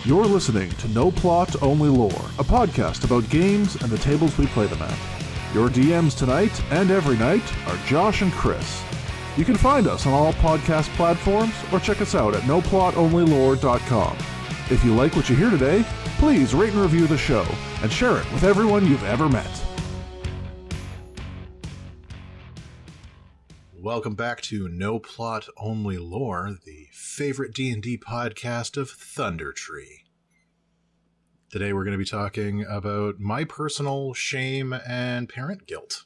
You're listening to No Plot, Only Lore, a podcast about games and the tables we play them at. Your DMs tonight and every night are Josh and Chris. You can find us on all podcast platforms or check us out at noplotonlylore.com. If you like what you hear today, please rate and review the show and share it with everyone you've ever met. Welcome back to No Plot, Only Lore, the favorite D&D podcast of Thunder Tree. Today we're going to be talking about my personal shame and parent guilt,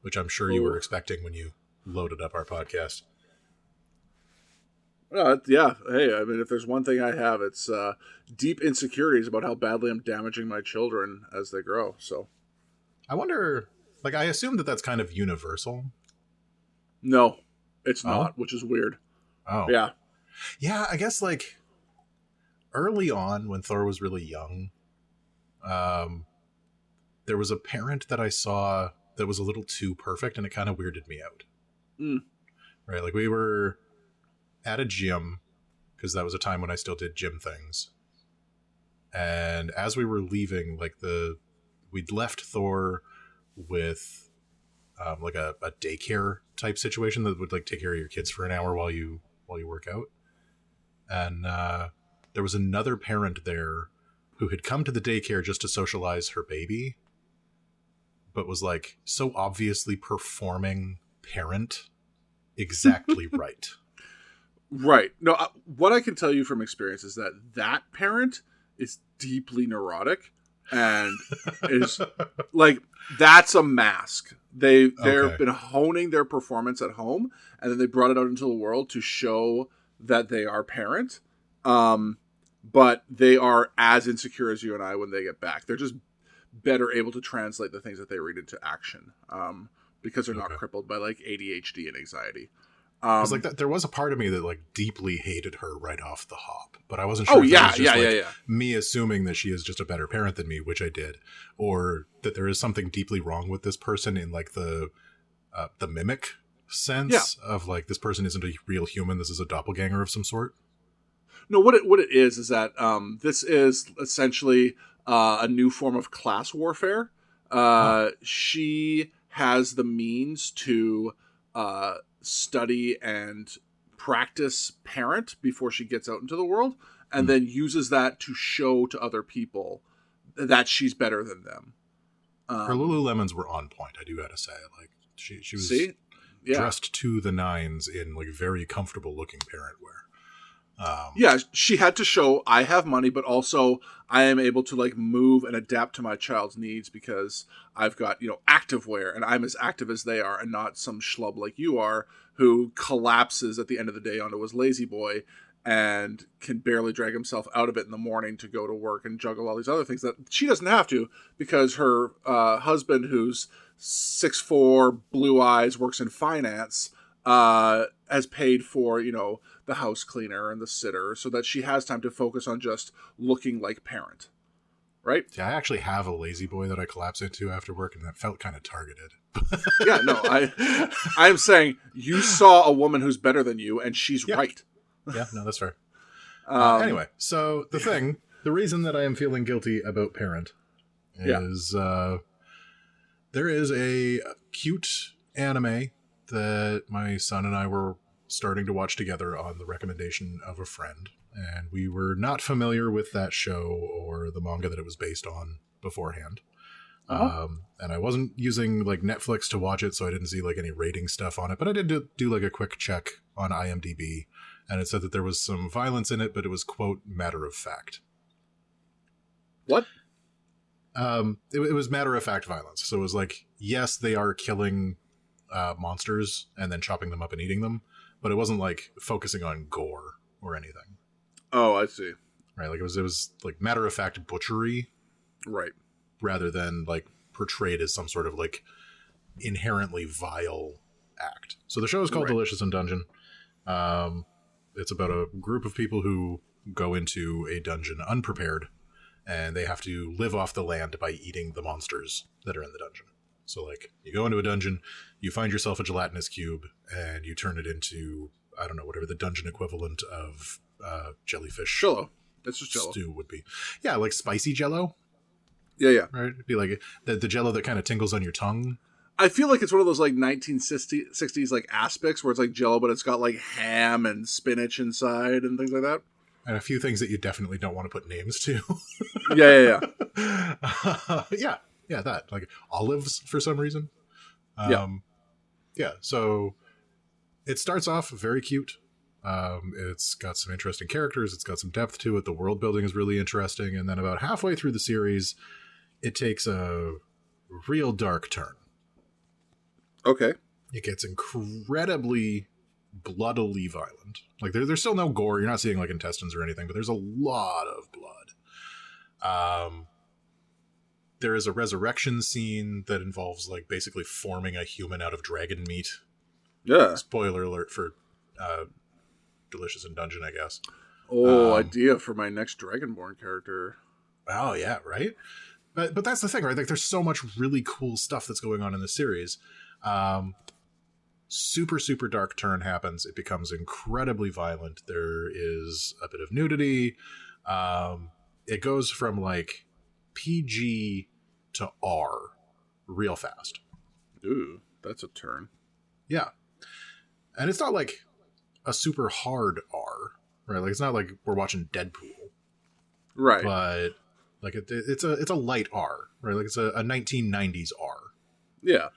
which I'm sure you were expecting when you loaded up our podcast. Yeah. Hey, I mean, if there's one thing I have, it's deep insecurities about how badly I'm damaging my children as they grow. So, I wonder, I assume that that's kind of universal. No, it's not, which is weird. Oh. Yeah. Yeah, I guess, early on, when Thor was really young, there was a parent that I saw that was a little too perfect, and it kind of weirded me out. Mm. Right, we were at a gym, because that was a time when I still did gym things. And as we were leaving, we'd left Thor with a daycare type situation that would take care of your kids for an hour while you work out. And there was another parent there who had come to the daycare just to socialize her baby, but was so obviously performing parent exactly right. Right. No, what I can tell you from experience is that parent is deeply neurotic and is that's a mask. They've been honing their performance at home, and then they brought it out into the world to show that they are parent. But they are as insecure as you and I when they get back. They're just better able to translate the things that they read into action, because they're not crippled by ADHD and anxiety. There was a part of me that deeply hated her right off the hop, but I wasn't sure. Me assuming that she is just a better parent than me, which I did, or that there is something deeply wrong with this person in the mimic sense of this person isn't a real human. This is a doppelganger of some sort. No, what it is that this is essentially a new form of class warfare. She has the means to study and practice parent before she gets out into the world, and then uses that to show to other people that she's better than them. Her Lululemons were on point, I do gotta say. She was dressed to the nines in very comfortable looking parent wear. She had to show I have money, but also I am able to move and adapt to my child's needs because I've got, active wear and I'm as active as they are and not some schlub like you are who collapses at the end of the day onto his lazy boy and can barely drag himself out of it in the morning to go to work and juggle all these other things that she doesn't have to because her husband, who's 6'4", blue eyes, works in finance, has paid for, the house cleaner and the sitter so that she has time to focus on just looking like parent. Right? Yeah, I actually have a lazy boy that I collapse into after work, and that felt kind of targeted. Yeah, no, I'm saying you saw a woman who's better than you, and she's right. Yeah, no, that's fair. Anyway, so the reason that I am feeling guilty about parent is there is a cute anime that my son and I were starting to watch together on the recommendation of a friend, and we were not familiar with that show or the manga that it was based on beforehand. And I wasn't using Netflix to watch it, so I didn't see any rating stuff on it, but I did do a quick check on IMDb, and it said that there was some violence in it, but it was, quote, matter of fact. What? It was matter of fact violence. So it was yes, they are killing monsters and then chopping them up and eating them, but it wasn't focusing on gore or anything. Oh, I see. Right, it was matter of fact butchery, right, rather than portrayed as some sort of inherently vile act. So the show is called Delicious in Dungeon. It's about a group of people who go into a dungeon unprepared, and they have to live off the land by eating the monsters that are in the dungeon. So you go into a dungeon, you find yourself a gelatinous cube, and you turn it into, I don't know, whatever the dungeon equivalent of jellyfish. It's just Jell-O. stew would be. Yeah, like spicy Jell-O. Yeah. Right? It'd be like the Jell-O that kind of tingles on your tongue. I feel like it's one of those like 1960s like aspics where it's like Jell-O, but it's got like ham and spinach inside and things like that. And a few things that you definitely don't want to put names to. Yeah. Yeah, that. Like olives for some reason. Yeah, so it starts off very cute. It's got some interesting characters. It's got some depth to it. The world building is really interesting. And then about halfway through the series, it takes a real dark turn. Okay. It gets incredibly bloodily violent. Like there's still no gore. You're not seeing like intestines or anything, but there's a lot of blood. There is a resurrection scene that involves like basically forming a human out of dragon meat. Yeah. Spoiler alert for Delicious in Dungeon, I guess. Idea for my next Dragonborn character. Oh yeah, right. But that's the thing, right? Like there's so much really cool stuff that's going on in the series. Super dark turn happens. It becomes incredibly violent. There is a bit of nudity. It goes from like PG to R real fast. Ooh, that's a turn. Yeah. And it's not like a super hard R, right? Like it's not like we're watching Deadpool. Right. But like it's a light R, right? Like it's a 1990s R. Yeah.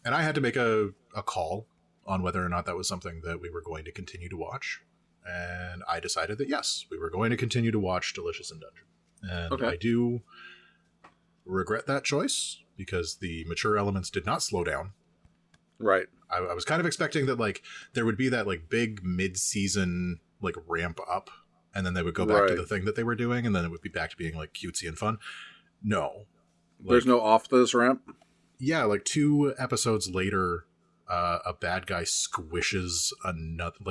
And I had to make a call on whether or not that was something that we were going to continue to watch. And I decided that yes, we were going to continue to watch Delicious in Dungeon. And okay. I do regret that choice because the mature elements did not slow down. Right. I was kind of expecting that like there would be that like big mid-season like ramp up, and then they would go back to the thing that they were doing, and then it would be back to being like cutesy and fun. No. There's no off this ramp? Yeah, like 2 episodes later, a bad guy squishes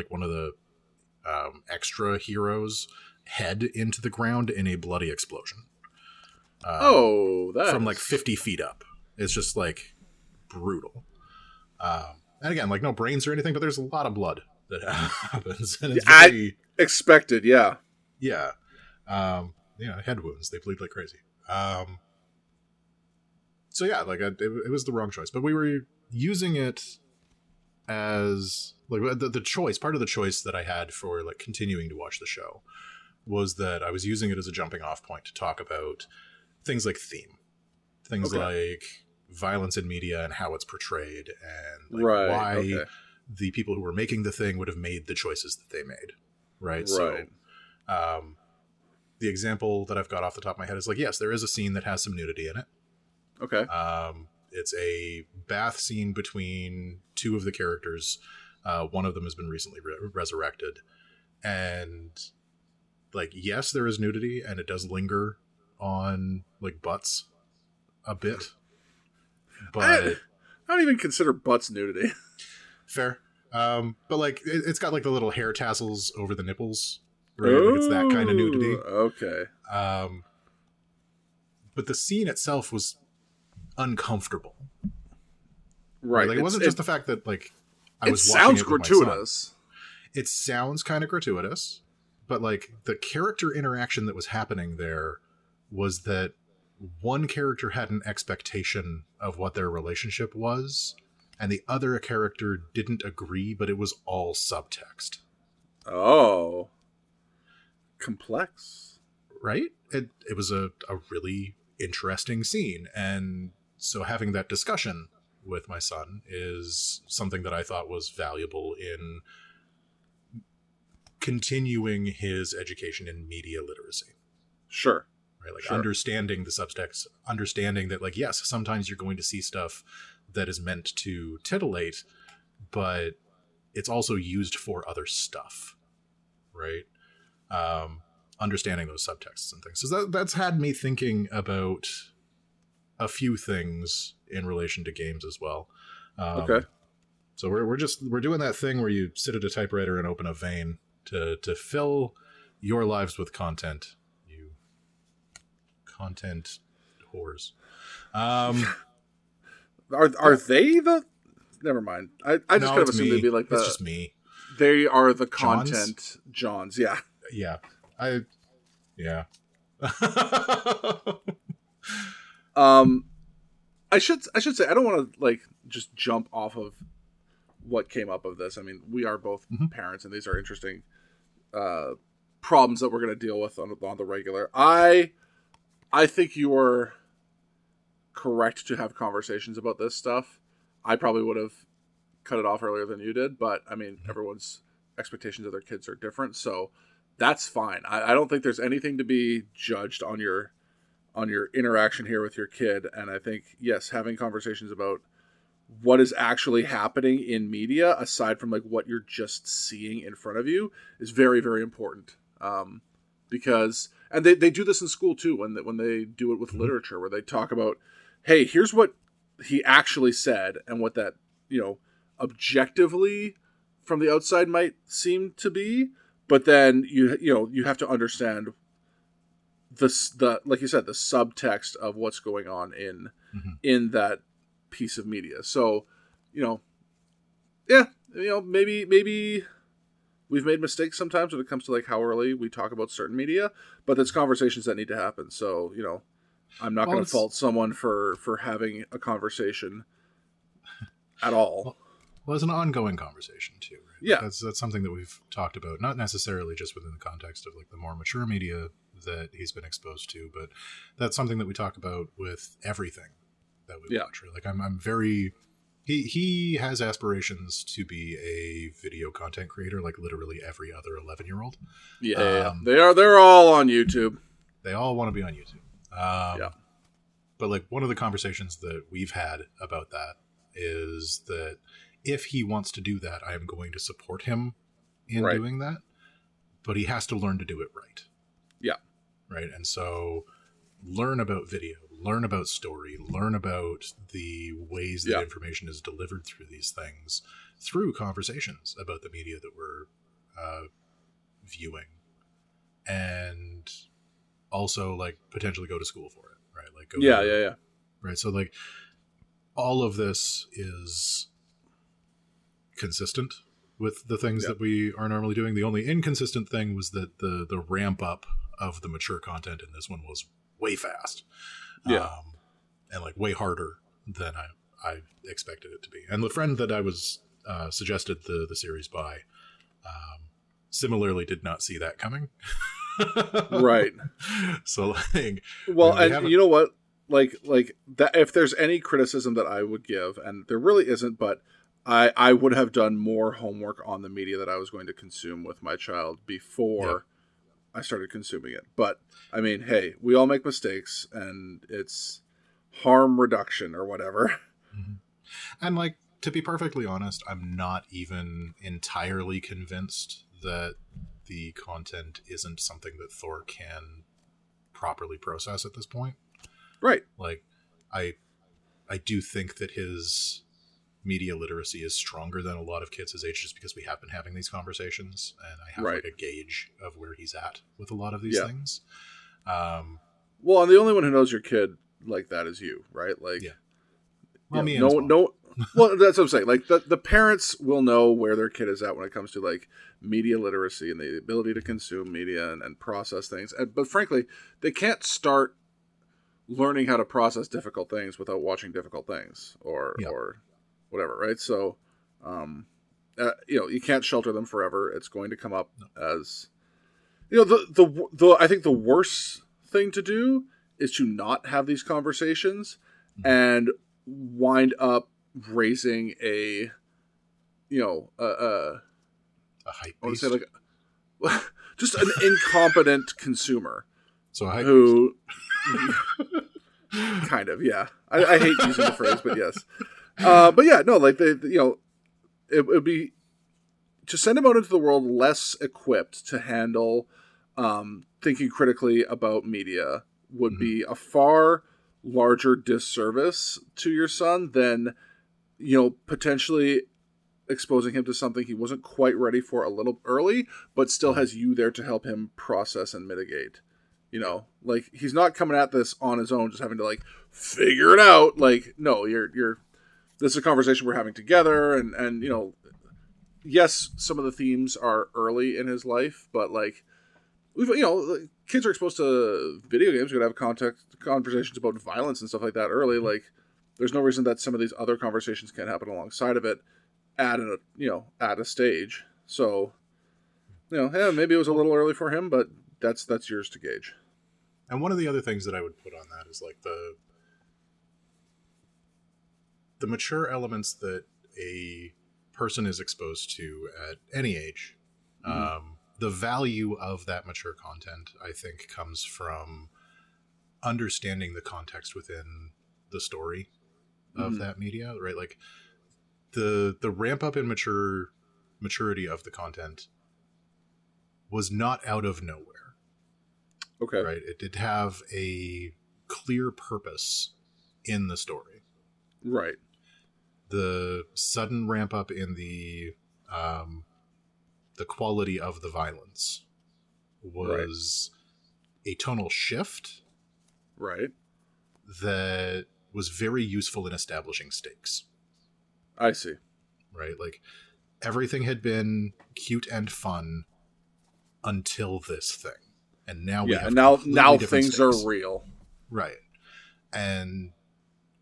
one of the extra heroes' head into the ground in a bloody explosion. That's... From like 50 feet up. It's just like brutal. And again, like no brains or anything, but there's a lot of blood that happens. And it's very... expected, yeah. Yeah. Head wounds. They bleed like crazy. So yeah, like it was the wrong choice, but we were using it as like the choice. Part of the choice that I had for like continuing to watch the show was that I was using it as a jumping off point to talk about things like theme, things like violence in media and how it's portrayed, and like why the people who were making the thing would have made the choices that they made. Right. So, the example that I've got off the top of my head is like, yes, there is a scene that has some nudity in it. Okay. It's a bath scene between 2 of the characters. One of them has been recently resurrected. And like, yes, there is nudity, and it does linger on like butts a bit. But I don't even consider butts nudity. Fair. But like it's got like the little hair tassels over the nipples. Right? Like it's that kind of nudity. Okay. But the scene itself was uncomfortable. Right. Like it wasn't just the fact that like I was watching sounds it with gratuitous. It sounds kind of gratuitous, but like the character interaction that was happening there was that one character had an expectation of what their relationship was, and the other character didn't agree, but it was all subtext. Oh. Complex. Right? It was a really interesting scene, and so having that discussion with my son is something that I thought was valuable in continuing his education in media literacy. Sure. Right? Like understanding the subtext, understanding that like, yes, sometimes you're going to see stuff that is meant to titillate, but it's also used for other stuff. Right? Understanding those subtexts and things. So that's had me thinking about a few things in relation to games as well. Okay. So we're doing that thing where you sit at a typewriter and open a vein to fill your lives with content. You content whores. Are they the? Never mind. I just kind of assumed they'd be like It's the just me. They are the content Johns. Yeah. Yeah. Yeah. I should say I don't want to like just jump off of what came up of this. I mean, we are both parents, and these are interesting problems that we're going to deal with on the regular. I think you are correct to have conversations about this stuff. I probably would have cut it off earlier than you did, but I mean, everyone's expectations of their kids are different, so that's fine. I don't think there's anything to be judged on your interaction here with your kid, and I think, yes, having conversations about what is actually happening in media, aside from like what you're just seeing in front of you, is very, very important. Because, and they do this in school too, when they do it with literature, where they talk about, hey, here's what he actually said, and what that, objectively from the outside might seem to be, but then you have to understand the like you said, the subtext of what's going on in that piece of media. So, maybe we've made mistakes sometimes when it comes to like how early we talk about certain media, but there's conversations that need to happen. So, I'm not going to fault someone for having a conversation at all. Well, it's an ongoing conversation too, right? Yeah. That's something that we've talked about, not necessarily just within the context of like the more mature media that he's been exposed to, but that's something that we talk about with everything that we watch. Right? Like I'm very, he has aspirations to be a video content creator, like literally every other 11-year-old. Yeah, they're all on YouTube. They all want to be on YouTube. But like one of the conversations that we've had about that is that if he wants to do that, I am going to support him in doing that, but he has to learn to do it right. Yeah. Right. And so learn about video, learn about story, learn about the ways that information is delivered through these things, through conversations about the media that we're viewing, and also like potentially go to school for it. Right. Like, go right. So like all of this is consistent with the things that we are normally doing. The only inconsistent thing was that the ramp up of the mature content in this one was way fast. And like way harder than I expected it to be. And the friend that I was suggested the series by similarly did not see that coming. Right. So like, well, and you know what? Like that, if there's any criticism that I would give, and there really isn't, but I would have done more homework on the media that I was going to consume with my child before I started consuming it. But I mean, hey, we all make mistakes, and it's harm reduction or whatever. Mm-hmm. And like, to be perfectly honest, I'm not even entirely convinced that the content isn't something that Thor can properly process at this point. Right. Like, I do think that his media literacy is stronger than a lot of kids his age, just because we have been having these conversations, and I have like a gauge of where he's at with a lot of these things. Well, and the only one who knows your kid like that is you, right? Like, well, me no. Well, that's what I'm saying. Like the parents will know where their kid is at when it comes to like media literacy and the ability to consume media and process things. But frankly, they can't start learning how to process difficult things without watching difficult things or whatever, right? So, you can't shelter them forever. It's going to come up as, I think the worst thing to do is to not have these conversations and wind up raising a hype I would beast. say like just an incompetent consumer. So a hype who kind of, I hate using the phrase, but yes. But yeah, no, like it would be to send him out into the world less equipped to handle thinking critically about media would be a far larger disservice to your son than potentially exposing him to something he wasn't quite ready for a little early, but still has you there to help him process and mitigate. Like, he's not coming at this on his own, just having to like figure it out. Like, no, you're this is a conversation we're having together, and yes, some of the themes are early in his life, but like, kids are exposed to video games. We're gonna have conversations about violence and stuff like that early. Like, there's no reason that some of these other conversations can't happen alongside of it at a stage. So, maybe it was a little early for him, but that's yours to gauge. And one of the other things that I would put on that is like the mature elements that a person is exposed to at any age. The value of that mature content, I think, comes from understanding the context within the story of that media, right? Like the ramp up in maturity of the content was not out of nowhere. Okay. Right? It did have a clear purpose in the story. Right. The sudden ramp up in the quality of the violence was a tonal shift. Right. That was very useful in establishing stakes. I see. Right? Like, everything had been cute and fun until this thing. And now we have now things stakes. are real. Right. And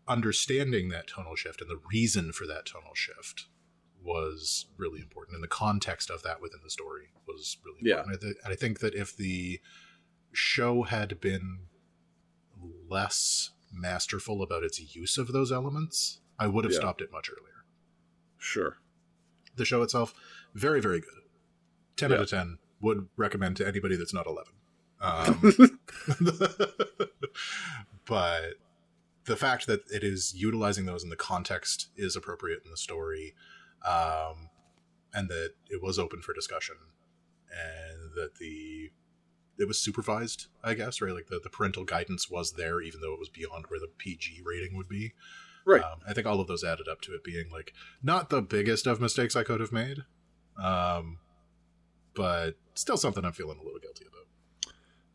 understanding that tonal shift and the reason for that tonal shift was really important. And the context of that within the story was really important. And I think that if the show had been less masterful about its use of those elements, I would have stopped it much earlier. Sure. The show itself, very, very good. 10 out of 10. Would recommend to anybody that's not 11. But the fact that it is utilizing those and the context is appropriate in the story, and that it was open for discussion, and that it was supervised, I guess, right? Like the parental guidance was there, even though it was beyond where the PG rating would be. Right. I think all of those added up to it being like not the biggest of mistakes I could have made, but still something I'm feeling a little guilty about.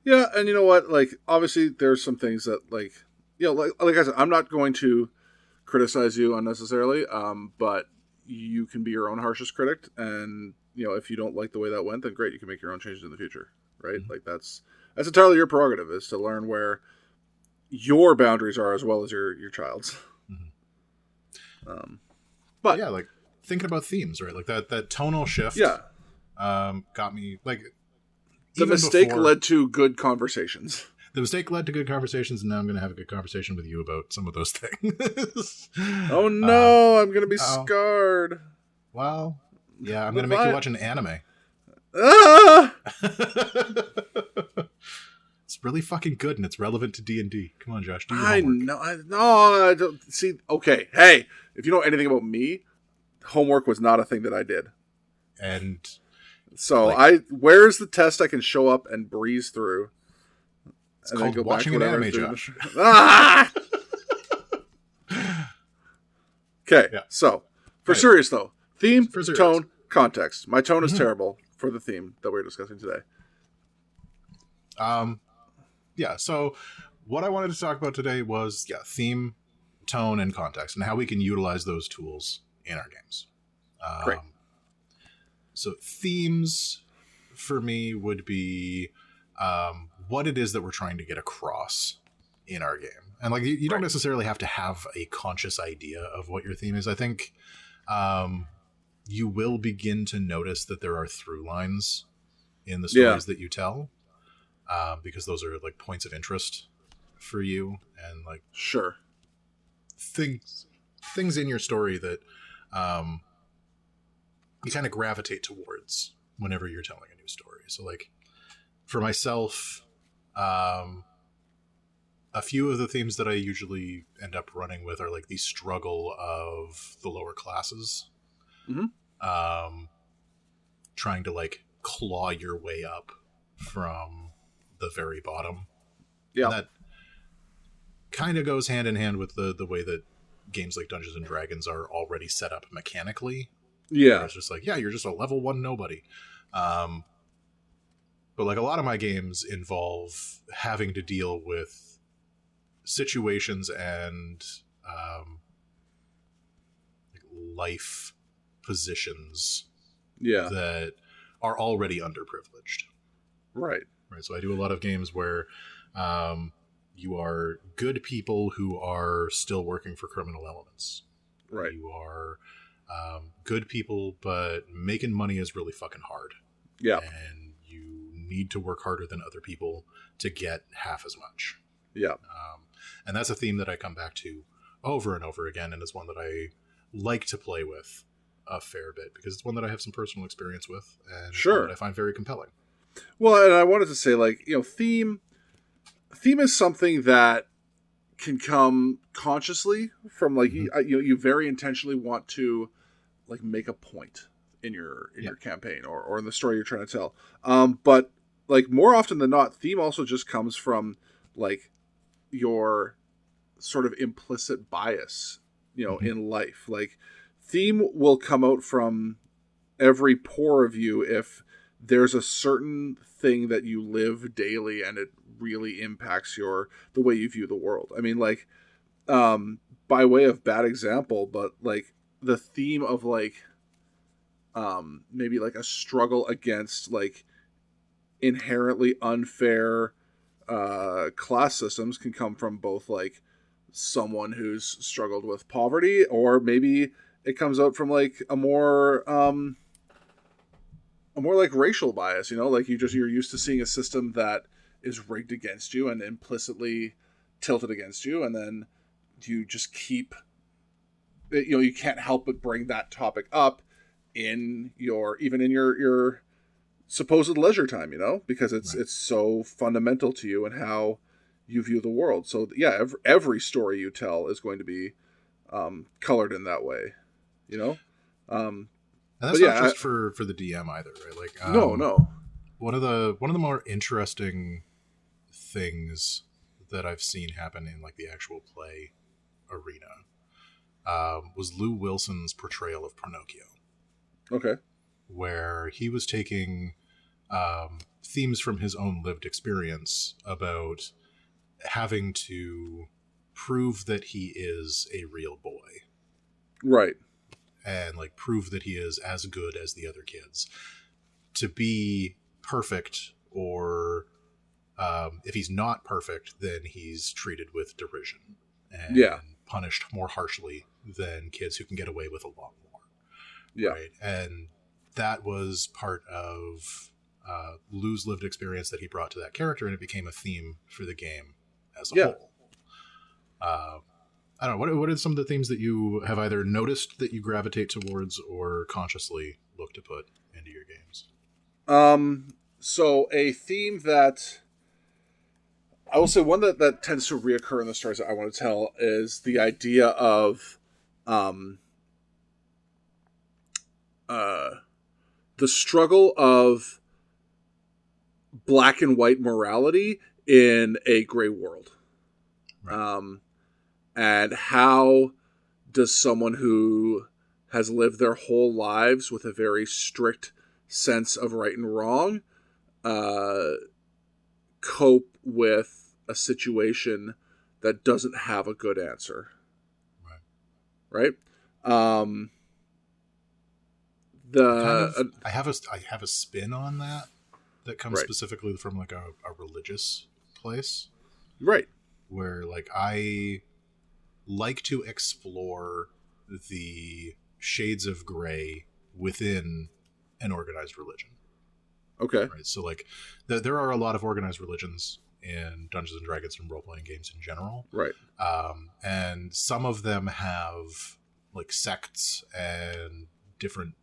Yeah, and you know what? Like, obviously, there's some things that, like I said, I'm not going to criticize you unnecessarily, but you can be your own harshest critic, and if you don't like the way that went, then great, you can make your own changes in the future, right? Mm-hmm. Like that's entirely your prerogative, is to learn where your boundaries are as well as your child's. Mm-hmm. But yeah, like thinking about themes, right? Like that tonal shift. Got me like. The mistake led to good conversations. The mistake led to good conversations, and now I'm going to have a good conversation with you about some of those things. Oh no, I'm going to be scarred. Well, yeah, I'm going to make you watch an anime. Ah! It's really fucking good, and it's relevant to D&D. Come on, Josh, do your homework. I don't see. Okay, hey, if you know anything about me, homework was not a thing that I did. And so where's the test I can show up and breeze through? It's called watching an anime, Josh. Okay, so for serious though, theme, tone, context. My tone is terrible for the theme that we're discussing today. Yeah. So what I wanted to talk about today was theme, tone, and context, and how we can utilize those tools in our games. Great. So themes for me would be what it is that we're trying to get across in our game. And like you don't necessarily have to have a conscious idea of what your theme is. I think you will begin to notice that there are through lines in the stories that you tell, because those are like points of interest for you, and like things in your story that you kind of gravitate towards whenever you're telling a new story. So like for myself, a few of the themes that I usually end up running with are like the struggle of the lower classes, trying to like claw your way up from the very bottom. Yeah, and that kind of goes hand in hand with the way that games like Dungeons and Dragons are already set up mechanically. Yeah, it's just like, you're just a level 1 nobody. But like a lot of my games involve having to deal with situations and life positions that are already underprivileged. Right. Right. So I do a lot of games where you are good people who are still working for criminal elements. Right. You are good people, but making money is really fucking hard. Yeah. And you need to work harder than other people to get half as much. Yeah. And that's a theme that I come back to over and over again, and is one that I like to play with a fair bit, because it's one that I have some personal experience with, and sure, one that I find very compelling. Well, and I wanted to say, like, you know, theme is something that can come consciously from, like, you very intentionally want to, like, make a point in your campaign or in the story you're trying to tell. But, like, more often than not, theme also just comes from, like, your sort of implicit bias, you know, in life. Like, theme will come out from every pore of you if there's a certain thing that you live daily and it really impacts the way you view the world. I mean, like, by way of bad example, but, like, the theme of, like, maybe, like, a struggle against, like, inherently unfair class systems can come from both, like, someone who's struggled with poverty, or maybe it comes out from, like, a more like racial bias, you know, like you're used to seeing a system that is rigged against you and implicitly tilted against you, and then you just keep, you know, you can't help but bring that topic up in your supposed leisure time, you know, because it's so fundamental to you and how you view the world. So yeah, every story you tell is going to be colored in that way, you know. And that's not just for the DM either, right? Like, no. One of the more interesting things that I've seen happen in, like, the actual play arena was Lou Wilson's portrayal of Pinocchio. Okay. Where he was taking themes from his own lived experience about having to prove that he is a real boy. Right. And, like, prove that he is as good as the other kids. To be perfect, or if he's not perfect, then he's treated with derision and punished more harshly than kids who can get away with a lot more. Yeah. Right? And that was part of Lou's lived experience that he brought to that character, and it became a theme for the game as a whole. I don't know, what are some of the themes that you have either noticed that you gravitate towards or consciously look to put into your games? So a theme that I will say, one that tends to reoccur in the stories that I want to tell, is the idea of the struggle of black and white morality in a gray world. Right. And how does someone who has lived their whole lives with a very strict sense of right and wrong cope with a situation that doesn't have a good answer? Right? I have a spin on that comes specifically from, like, a religious place. Right. Where, like, I like to explore the shades of gray within an organized religion. Okay. Right. So, like, there are a lot of organized religions in Dungeons and Dragons and role-playing games in general. Right. And some of them have, like, sects and different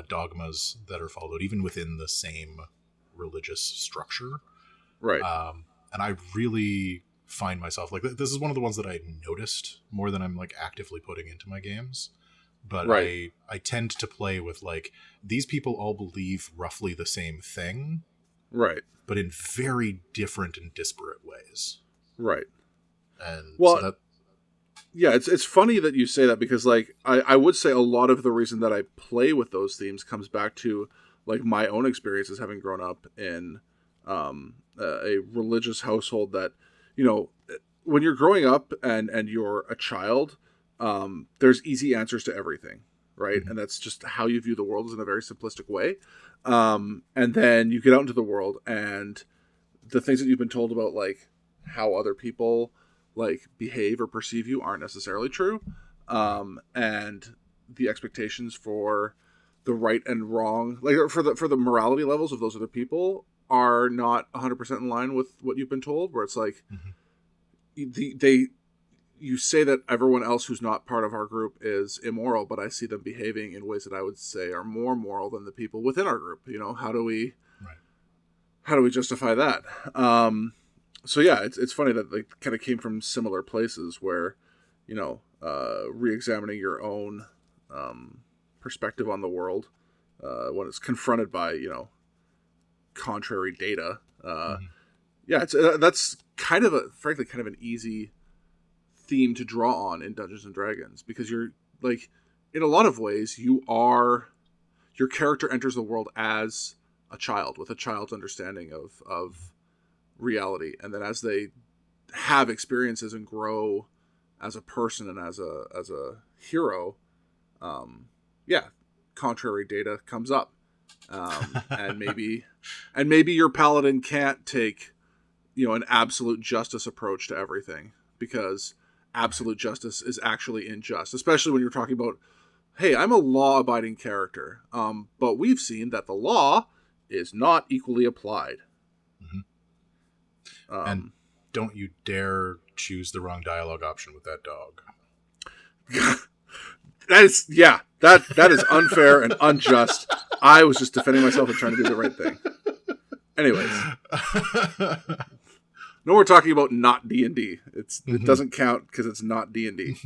dogmas that are followed even within the same religious structure. Right. And I really find myself, like, this is one of the ones that I noticed more than I'm, like, actively putting into my games. But I tend to play with, like, these people all believe roughly the same thing. Right. But in very different and disparate ways. Right. And well, so it's funny that you say that, because, like, I would say a lot of the reason that I play with those themes comes back to, like, my own experiences having grown up in a religious household that, you know, when you're growing up and you're a child, there's easy answers to everything. right? And that's just how you view the world, is in a very simplistic way. And then you get out into the world, and the things that you've been told about, like, how other people, like, behave or perceive you aren't necessarily true. And the expectations for the right and wrong, like, for the morality levels of those other people are not 100% in line with what you've been told, where it's like, you say that everyone else who's not part of our group is immoral, but I see them behaving in ways that I would say are more moral than the people within our group. You know, how do we justify that? So yeah, it's funny that they kind of came from similar places where, you know, re-examining your own perspective on the world when it's confronted by, you know, contrary data. Yeah, it's that's kind of frankly kind of an easy theme to draw on in Dungeons and Dragons, because you're, like, in a lot of ways, your character enters the world as a child with a child's understanding of reality, and then as they have experiences and grow as a person and as a hero, contrary data comes up, and maybe your paladin can't take, you know, an absolute justice approach to everything, because absolute justice is actually unjust, especially when you're talking about, hey, I'm a law-abiding character, but we've seen that the law is not equally applied. And don't you dare choose the wrong dialogue option with that dog. That is unfair and unjust. I was just defending myself and trying to do the right thing. Anyways. No, we're talking about not D&D. It doesn't count because it's not D&D.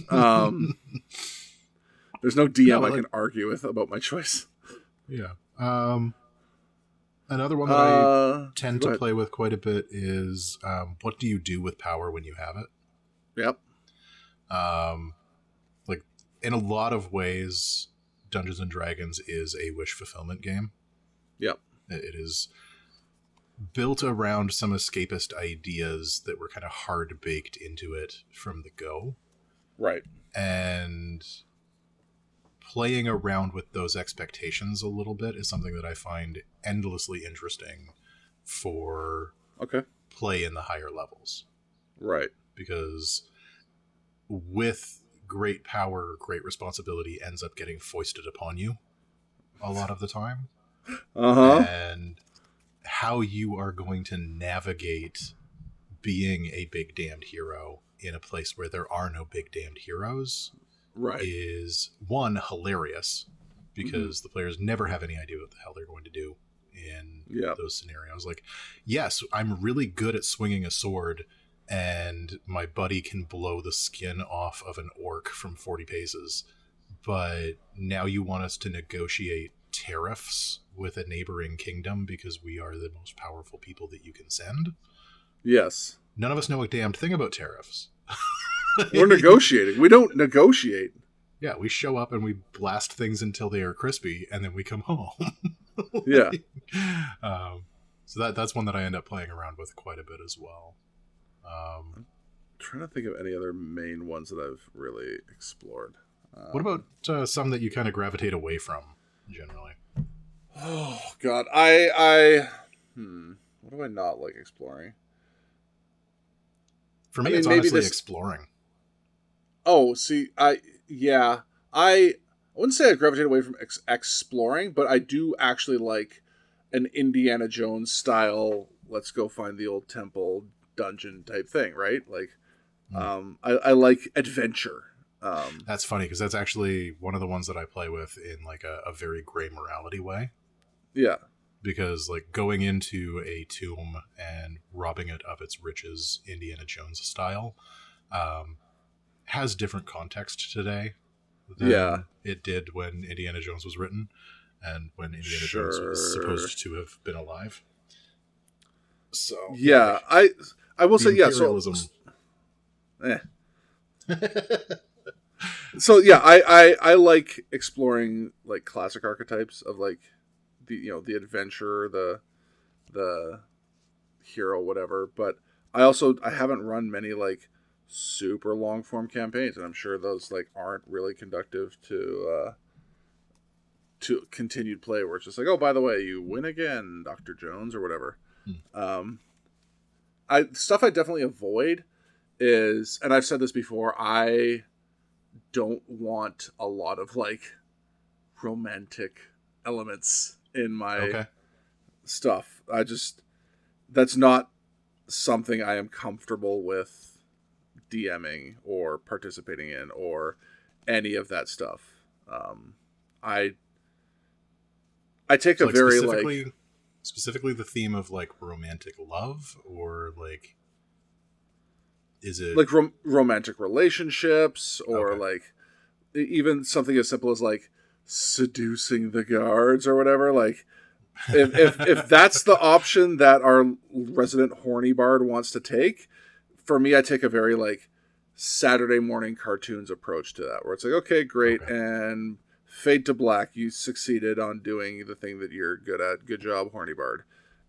There's no DM I can argue with about my choice. Yeah. Another one that I tend to play with quite a bit is what do you do with power when you have it? Yep. Like, in a lot of ways, Dungeons and Dragons is a wish fulfillment game. Yep. It is built around some escapist ideas that were kind of hard baked into it from the go. Right. And playing around with those expectations a little bit is something that I find endlessly interesting for play in the higher levels. Right. Because with great power, great responsibility ends up getting foisted upon you a lot of the time. And how you are going to navigate being a big damned hero in a place where there are no big damned heroes is, one, hilarious, because the players never have any idea what the hell they're going to do in those scenarios. Like, yes, I'm really good at swinging a sword, and my buddy can blow the skin off of an orc from 40 paces, but now you want us to negotiate tariffs with a neighboring kingdom because we are the most powerful people that you can send? Yes. None of us know a damned thing about tariffs. We're negotiating. We don't negotiate. Yeah, we show up and we blast things until they are crispy, and then we come home. Yeah. So that's one that I end up playing around with quite a bit as well. I'm trying to think of any other main ones that I've really explored. What about some that you kind of gravitate away from, generally? Oh, God. What do I not like exploring? For me, it's honestly exploring. Oh, see, I wouldn't say I gravitate away from exploring, but I do actually like an Indiana Jones style, let's go find the old temple dungeon type thing, right? Like, I like adventure. That's funny, because that's actually one of the ones that I play with in, like, a very gray morality way. Yeah. Because, like, going into a tomb and robbing it of its riches, Indiana Jones style, has different context today than it did when Indiana Jones was written and when Indiana Jones was supposed to have been alive. So yeah, like, I will say imperialism. So yeah, I like exploring, like, classic archetypes of, like, the adventure, the hero, whatever. But I haven't run many, like, super long form campaigns, and I'm sure those like aren't really conductive to continued play, where it's just like, oh, by the way, you win again, Dr. Jones, or whatever. Stuff I definitely avoid is, and I've said this before, I don't want a lot of like romantic elements in my stuff. That's not something I am comfortable with DMing or participating in or any of that stuff. I take so a like very specifically the theme of like romantic love, or like is it like romantic relationships, or like even something as simple as like seducing the guards or whatever. Like if that's the option that our resident horny bard wants to take, for me, I take a very like Saturday morning cartoons approach to that, where it's like, okay, great, and fade to black, you succeeded on doing the thing that you're good at. Good job, horny bard.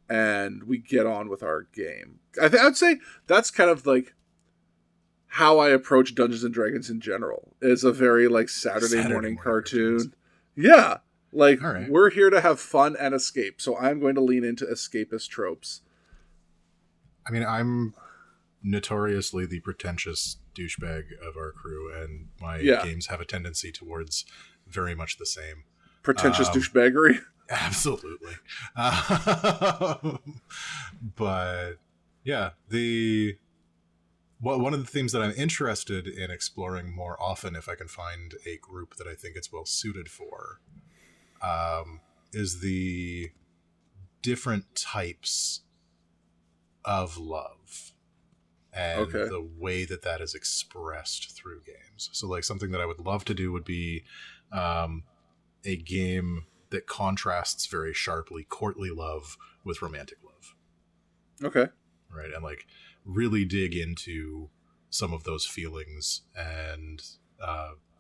And we get on with our game. I'd say that's kind of like how I approach Dungeons and Dragons in general. Is a very like Saturday morning cartoon. Cartoons. Yeah. Like, we're here to have fun and escape, so I'm going to lean into escapist tropes. I mean, I'm notoriously the pretentious douchebag of our crew, and my games have a tendency towards very much the same. Pretentious douchebaggery? Absolutely. But, yeah, one of the themes that I'm interested in exploring more often, if I can find a group that I think it's well suited for, is the different types of love and the way that is expressed through games. So like something that I would love to do would be a game that contrasts very sharply courtly love with romantic love. Okay. Right. And like really dig into some of those feelings and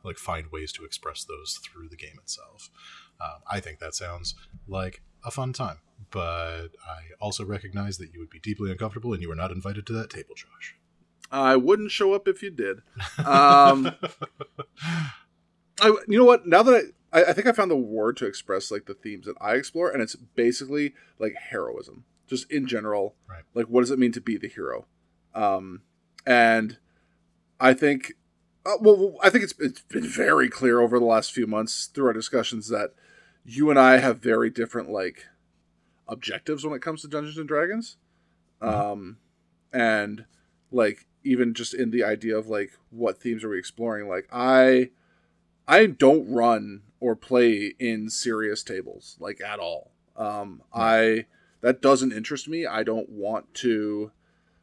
like find ways to express those through the game itself. I think that sounds like a fun time, but I also recognize that you would be deeply uncomfortable and you are not invited to that table, Josh. I wouldn't show up if you did. You know what? Now that I think I found the word to express like the themes that I explore, and it's basically like heroism, just in general. Right. Like, what does it mean to be the hero? And I think, I think it's been very clear over the last few months through our discussions that you and I have very different like objectives when it comes to Dungeons and Dragons. And like even just in the idea of like what themes are we exploring, like I don't run or play in serious tables like at all. That doesn't interest me. I don't want to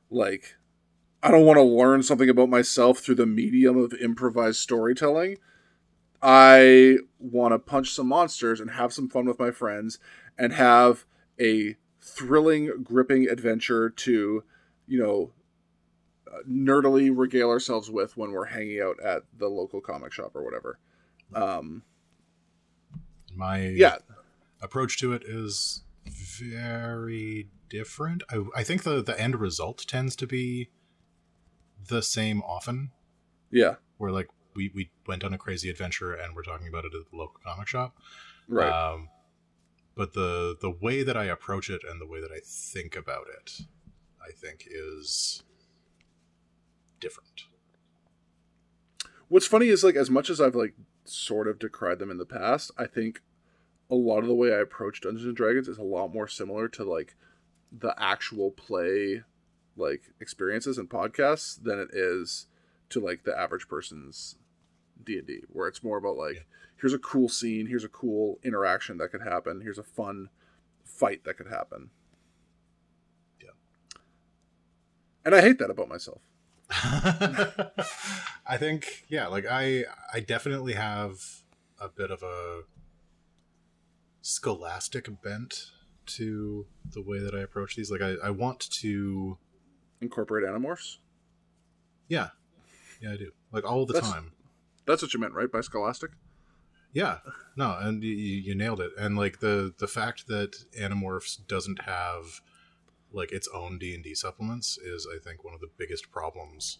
learn something about myself through the medium of improvised storytelling. I want to punch some monsters and have some fun with my friends and have a thrilling, gripping adventure to, nerdily regale ourselves with when we're hanging out at the local comic shop or whatever. My approach to it is very different. I think the end result tends to be the same often. Yeah. Where like we went on a crazy adventure and we're talking about it at the local comic shop. Right. But the way that I approach it and the way that I think about it, I think is different. What's funny is like, as much as I've like sort of decried them in the past, I think a lot of the way I approach Dungeons and Dragons is a lot more similar to like the actual play like experiences and podcasts than it is to like the average person's D&D, where it's more about like, here's a cool scene, here's a cool interaction that could happen, here's a fun fight that could happen. Yeah. And I hate that about myself. I think, like I definitely have a bit of a scholastic bent to the way that I approach these. Like I want to incorporate animorphs. Yeah, I do. Like all the time. That's what you meant, right? By scholastic? Yeah. No, and you nailed it. And like the fact that Animorphs doesn't have like its own D&D supplements is, I think, one of the biggest problems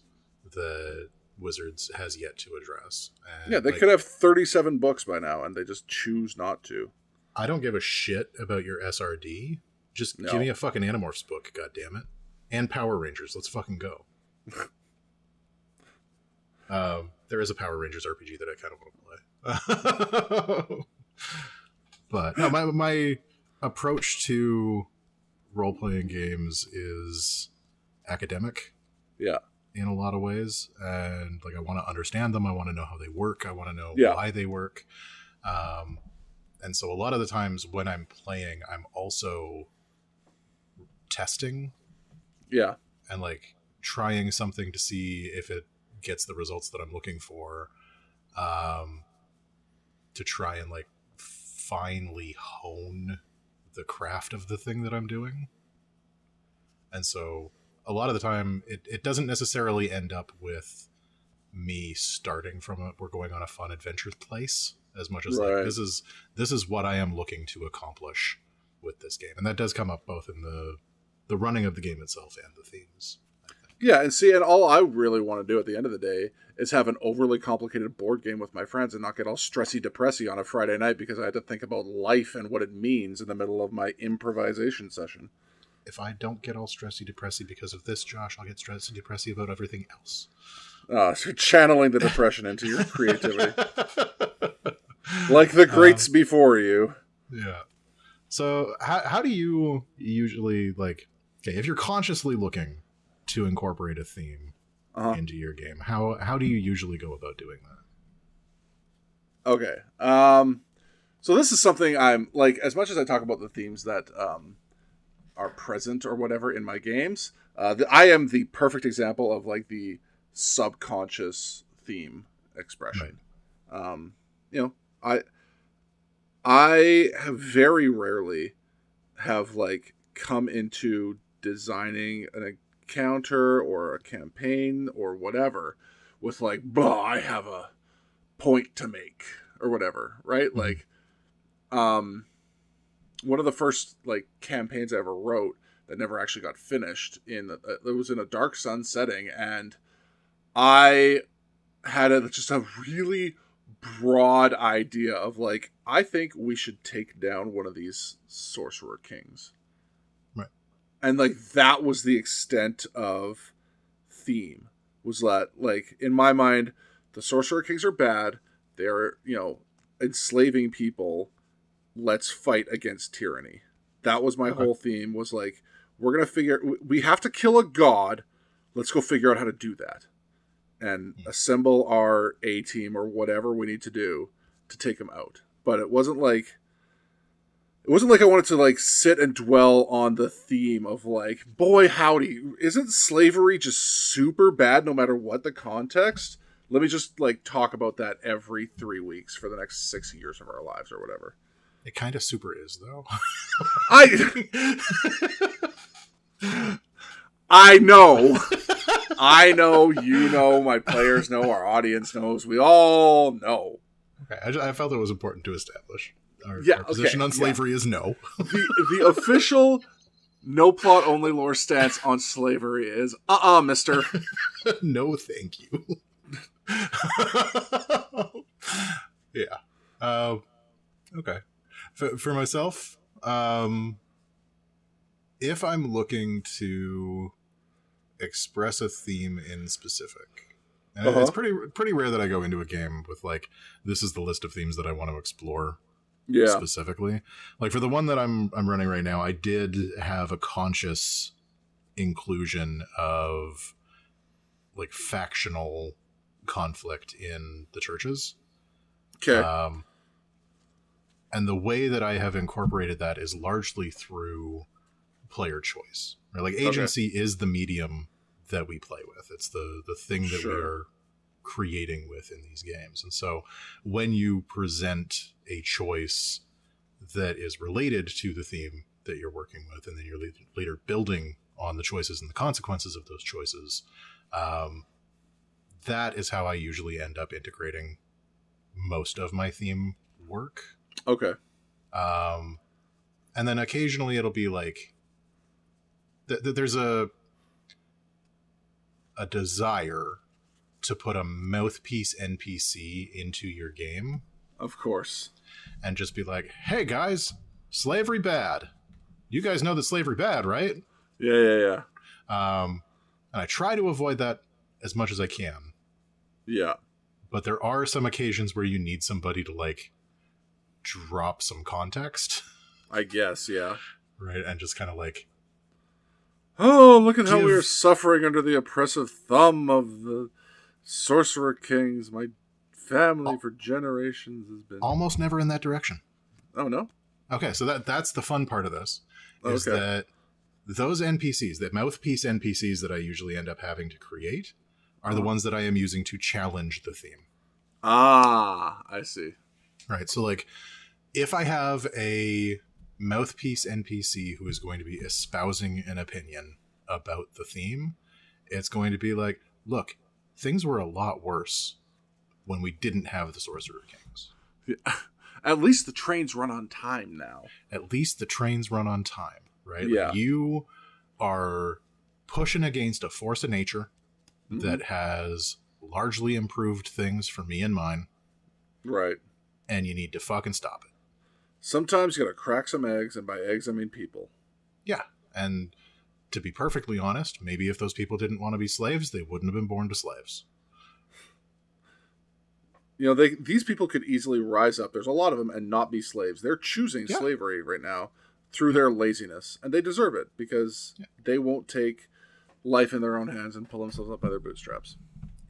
that Wizards has yet to address. And yeah, they could have 37 books by now, and they just choose not to. I don't give a shit about your SRD. Just give me a fucking Animorphs book, goddammit. And Power Rangers. Let's fucking go. There is a Power Rangers RPG that I kind of want to play. But no, my approach to role-playing games is academic. Yeah. In a lot of ways. And like I want to understand them. I want to know how they work. I want to know why they work. And so a lot of the times when I'm playing, I'm also testing. Yeah. And like trying something to see if it gets the results that I'm looking for. To try and like finely hone the craft of the thing that I'm doing. And so a lot of the time it doesn't necessarily end up with me starting from we're going on a fun adventure place as much as like this is what I am looking to accomplish with this game. And that does come up both in the running of the game itself and the themes. Yeah, and see, and all I really want to do at the end of the day is have an overly complicated board game with my friends and not get all stressy-depressy on a Friday night because I had to think about life and what it means in the middle of my improvisation session. If I don't get all stressy-depressy because of this, Josh, I'll get stressy-depressy about everything else. So you're channeling the depression into your creativity. Like the greats before you. Yeah. So how do you usually, like, okay, if you're consciously looking to incorporate a theme into your game, how do you usually go about doing that? Okay. So this is something I'm, like, as much as I talk about the themes that are present or whatever in my games, I am the perfect example of, like, the subconscious theme expression. Right. I have very rarely have, like, come into designing an encounter or a campaign or whatever with like, I have a point to make or whatever, right? Mm-hmm. Like, one of the first like campaigns I ever wrote that never actually got finished it was in a Dark Sun setting, and I had just a really broad idea of like, I think we should take down one of these sorcerer kings. And, like, that was the extent of theme. Was that, like, in my mind, the Sorcerer Kings are bad. They're, enslaving people. Let's fight against tyranny. That was my whole theme, was, like, we're going to we have to kill a god. Let's go figure out how to do that. And assemble our A-team or whatever we need to do to take him out. But it wasn't like I wanted to, like, sit and dwell on the theme of, like, boy, howdy, isn't slavery just super bad no matter what the context? Let me just, like, talk about that every 3 weeks for the next 6 years of our lives or whatever. It kind of super is, though. I know. I know, you know, my players know, our audience knows, we all know. Okay, I felt it was important to establish. Our position on slavery is no. The official no plot only lore stance on slavery is mister. No, thank you. Yeah. Okay. For myself, if I'm looking to express a theme in specific, and it's pretty rare that I go into a game with like, this is the list of themes that I want to explore. Yeah. Specifically, like for the one that I'm running right now, I did have a conscious inclusion of like factional conflict in the churches. Okay. And the way that I have incorporated that is largely through player choice. Right? Like agency is the medium that we play with. It's the thing that we are creating with in these games. And so when you present a choice that is related to the theme that you're working with, and then you're later building on the choices and the consequences of those choices, that is how I usually end up integrating most of my theme work. Okay. And then occasionally it'll be like there's a desire to put a mouthpiece NPC into your game. Of course. And just be like, hey guys, slavery bad. You guys know that slavery bad, right? Yeah. And I try to avoid that as much as I can. Yeah. But there are some occasions where you need somebody to, like, drop some context. I guess, yeah. Right, and just kind of like... Oh, look at how we are suffering under the oppressive thumb of the Sorcerer Kings. My family for generations has been... Almost never in that direction. Oh, no? Okay, so that's the fun part of this. Is that those NPCs, the mouthpiece NPCs that I usually end up having to create, are the ones that I am using to challenge the theme. Ah, I see. Right, so like, if I have a mouthpiece NPC who is going to be espousing an opinion about the theme, it's going to be like, look, things were a lot worse when we didn't have the Sorcerer Kings. Yeah. At least the trains run on time now. At least the trains run on time, right? Yeah. Like, you are pushing against a force of nature that has largely improved things for me and mine. Right. And you need to fucking stop it. Sometimes you gotta crack some eggs, and by eggs I mean people. Yeah, and to be perfectly honest, maybe if those people didn't want to be slaves, they wouldn't have been born to slaves. You know, these people could easily rise up, there's a lot of them, and not be slaves. They're choosing slavery right now through their laziness, and they deserve it, because they won't take life in their own hands and pull themselves up by their bootstraps.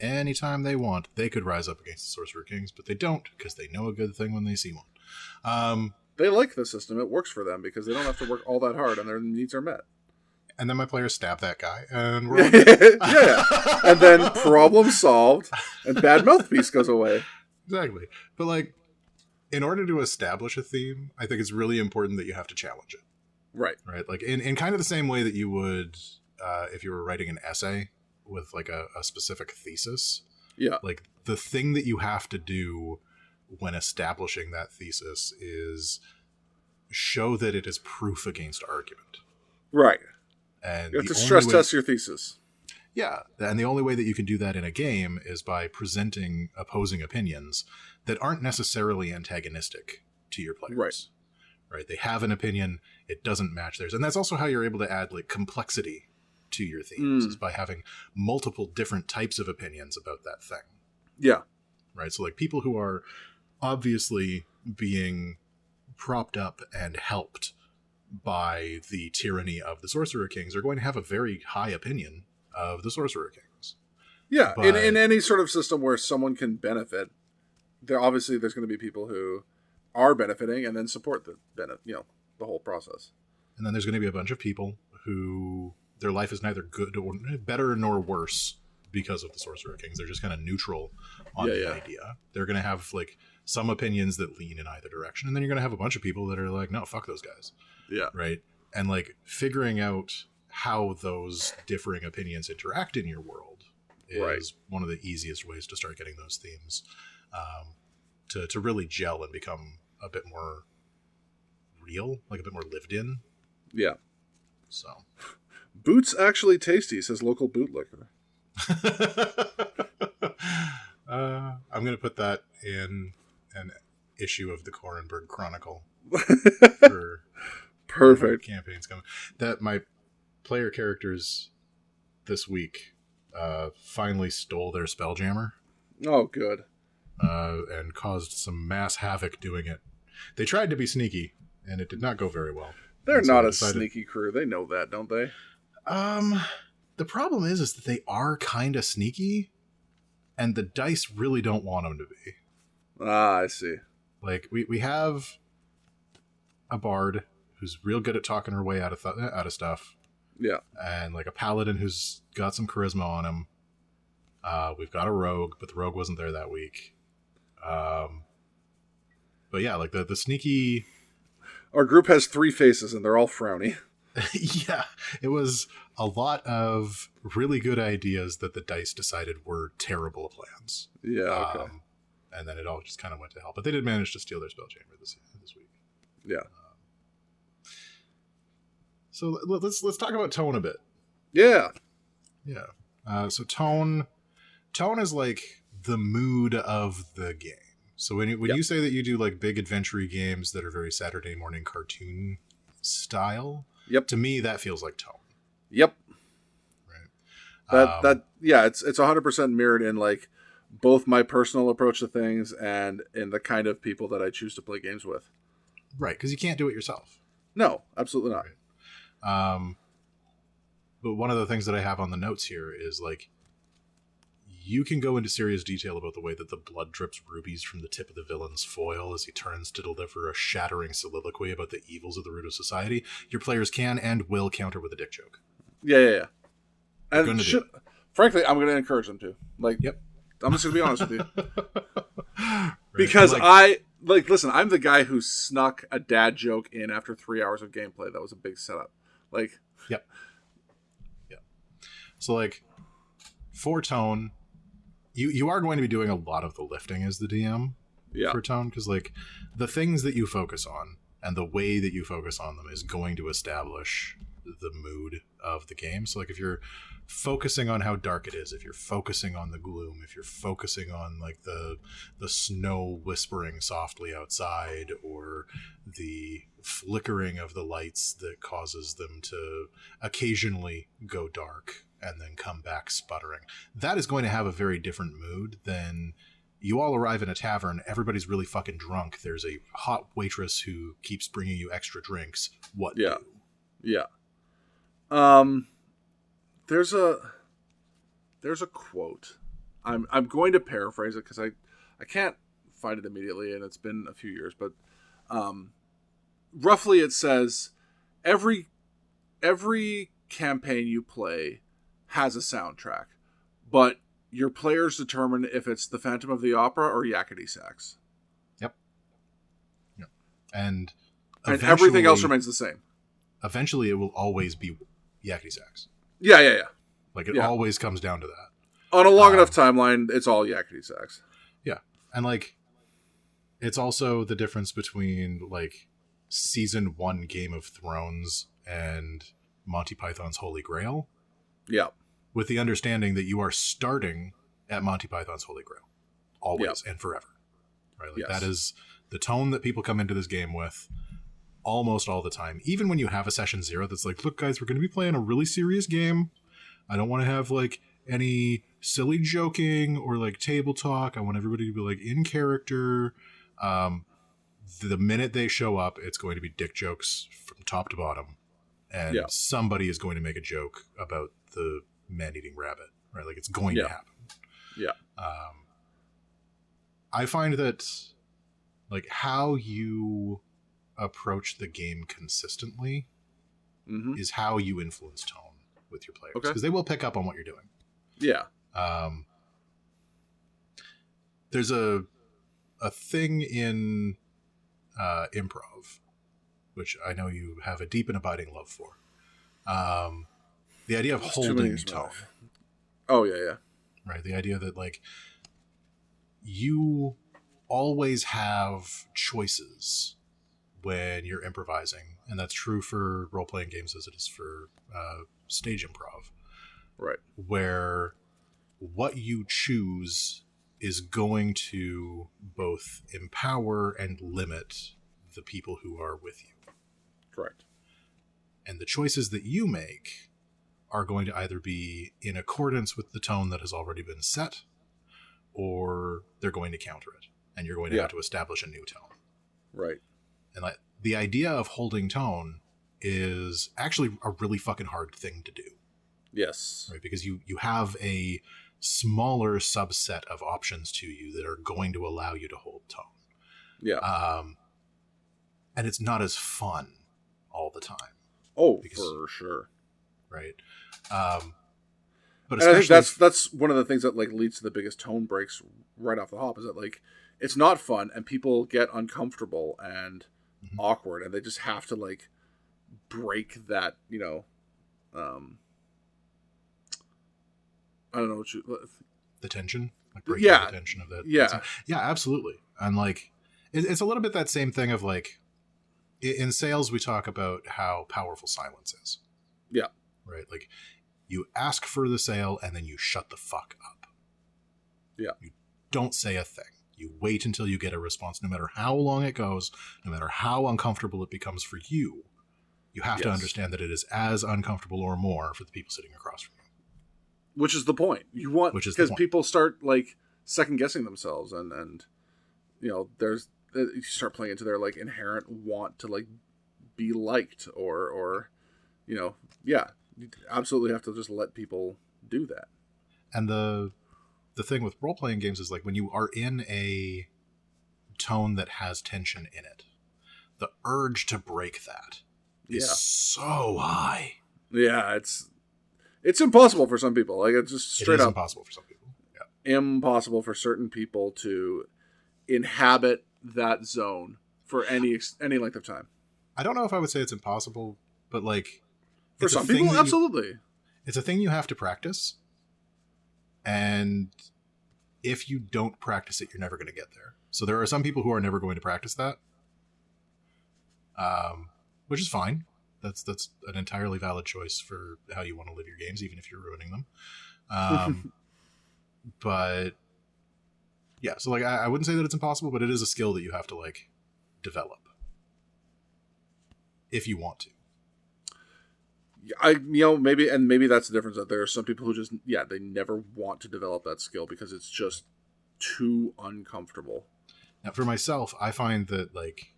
Anytime they want, they could rise up against the Sorcerer Kings, but they don't, because they know a good thing when they see one. They like the system. It works for them, because they don't have to work all that hard, and their needs are met. And then my players stab that guy, and we're yeah. And then problem solved, and bad mouthpiece goes away. Exactly. But, like, in order to establish a theme, I think it's really important that you have to challenge it. Right. Right? Like, in kind of the same way that you would if you were writing an essay with, like, a specific thesis. Yeah. Like, the thing that you have to do when establishing that thesis is show that it is proof against argument. Right. And you have to stress test your thesis. Yeah, and the only way that you can do that in a game is by presenting opposing opinions that aren't necessarily antagonistic to your players. Right? They have an opinion, it doesn't match theirs. And that's also how you're able to add, like, complexity to your themes, is by having multiple different types of opinions about that thing. Yeah. Right? So, like, people who are obviously being propped up and helped by the tyranny of the Sorcerer Kings are going to have a very high opinion of the Sorcerer Kings. Yeah, but in any sort of system where someone can benefit, there's going to be people who are benefiting and then support the whole process. And then there's going to be a bunch of people who their life is neither good or better nor worse because of the Sorcerer Kings. They're just kind of neutral on the idea. They're going to have, like, some opinions that lean in either direction, and then you're going to have a bunch of people that are like, no, fuck those guys. Yeah. Right? And, like, figuring out how those differing opinions interact in your world is one of the easiest ways to start getting those themes to really gel and become a bit more real, like a bit more lived in. Yeah. So. Boots actually tasty, says local bootlicker. I'm going to put that in an issue of the Korenberg Chronicle for perfect campaigns coming. That my player characters this week finally stole their Spelljammer. Oh, good. And caused some mass havoc doing it. They tried to be sneaky, and it did not go very well. They're not a sneaky crew. They know that, don't they? The problem is that they are kind of sneaky, and the dice really don't want them to be. Ah, I see. Like, we have a bard who's real good at talking her way out of stuff. Yeah. And, like, a paladin who's got some charisma on him. We've got a rogue, but the rogue wasn't there that week. But yeah, like, the sneaky... Our group has 3 faces, and they're all frowny. Yeah, it was a lot of really good ideas that the dice decided were terrible plans. Yeah, okay. And then it all just kind of went to hell. But they did manage to steal their Spelljammer this week. Yeah. So let's talk about tone a bit. Yeah. Yeah. So tone, tone is like the mood of the game. So when you say that you do like big adventure games that are very Saturday morning cartoon style, to me that feels like tone. Yep. Right. It's 100% mirrored in like both my personal approach to things and in the kind of people that I choose to play games with. Right, because you can't do it yourself. No, absolutely not. Right. But one of the things that I have on the notes here is like, you can go into serious detail about the way that the blood drips rubies from the tip of the villain's foil as he turns to deliver a shattering soliloquy about the evils of the root of society. Your players can and will counter with a dick joke. Yeah. And frankly, I'm going to encourage them to. Like, yep. I'm just going to be honest with you. Right. Because listen, I'm the guy who snuck a dad joke in after 3 hours of gameplay. That was a big setup. Like, yep. So, like, for tone, you are going to be doing a lot of the lifting as the DM for tone, because, like, the things that you focus on and the way that you focus on them is going to establish the mood of the game. So, like, if you're focusing on how dark it is, if you're focusing on the gloom, if you're focusing on, like, the snow whispering softly outside, or the flickering of the lights that causes them to occasionally go dark and then come back sputtering, that is going to have a very different mood than you all arrive in a tavern, everybody's really fucking drunk, there's a hot waitress who keeps bringing you extra drinks. What do? Yeah. There's a quote. I'm going to paraphrase it because I can't find it immediately, and it's been a few years, but roughly it says every campaign you play has a soundtrack, but your players determine if it's the Phantom of the Opera or Yakety Sax. Yep. And everything else remains the same. Eventually, it will always be Yakety Sax. Yeah. Like, it always comes down to that. On a long enough timeline, it's all Yakety Sax. Yeah. And, like, it's also the difference between, like, Season 1 Game of Thrones and Monty Python's Holy Grail. Yeah. With the understanding that you are starting at Monty Python's Holy Grail. Always and forever. Right? Like, that is the tone that people come into this game with almost all the time. Even when you have a session 0 that's like, look, guys, we're going to be playing a really serious game. I don't want to have, like, any silly joking or, like, table talk. I want everybody to be, like, in character. The minute they show up, it's going to be dick jokes from top to bottom. And somebody is going to make a joke about the man-eating rabbit, right? Like, it's going to happen. Yeah. I find that, like, how you approach the game consistently is how you influence tone with your players, because they will pick up on what you're doing. Yeah. There's a thing in improv, which I know you have a deep and abiding love for. The idea of holding tone. Oh, yeah. Right? The idea that, like, you always have choices when you're improvising, and that's true for role-playing games as it is for stage improv. Right. Where what you choose is going to both empower and limit the people who are with you. Correct. And the choices that you make are going to either be in accordance with the tone that has already been set, or they're going to counter it, and you're going to have to establish a new tone. Right. And, like, the idea of holding tone is actually a really fucking hard thing to do. Yes. Right? Because you have a smaller subset of options to you that are going to allow you to hold tone. Yeah. And it's not as fun all the time. Oh, for sure. Right. But and I think that's one of the things that, like, leads to the biggest tone breaks right off the hop, is that, like, it's not fun and people get uncomfortable and awkward, and they just have to, like, break that, you know, I don't know what the tension, like breaking the tension of that. Yeah, absolutely. And, like, it's a little bit that same thing of, like, in sales we talk about how powerful silence is. Yeah, right. Like, you ask for the sale and then you shut the fuck up. Yeah. You don't say a thing. You wait until you get a response, no matter how long it goes, no matter how uncomfortable it becomes for you. You have to understand that it is as uncomfortable or more for the people sitting across from you. Which is the point. You want, because people start like second guessing themselves, and you know, you start playing into their like inherent want to like be liked, or you know, you absolutely have to just let people do that. And the thing with role-playing games is like when you are in a tone that has tension in it, the urge to break that is so high. Yeah, it's impossible for some people. Like, it's just straight up impossible for some people. Yeah. Impossible for certain people to inhabit that zone for any length of time. I don't know if I would say it's impossible, but like for some people, absolutely. It's a thing you have to practice. And if you don't practice it, you're never going to get there. So there are some people who are never going to practice that, which is fine. That's an entirely valid choice for how you want to live your games, even if you're ruining them. But yeah, so like I wouldn't say that it's impossible, but it is a skill that you have to like develop if you want to. Maybe that's the difference. That there are some people who just they never want to develop that skill because it's just too uncomfortable. Now, for myself, I find that like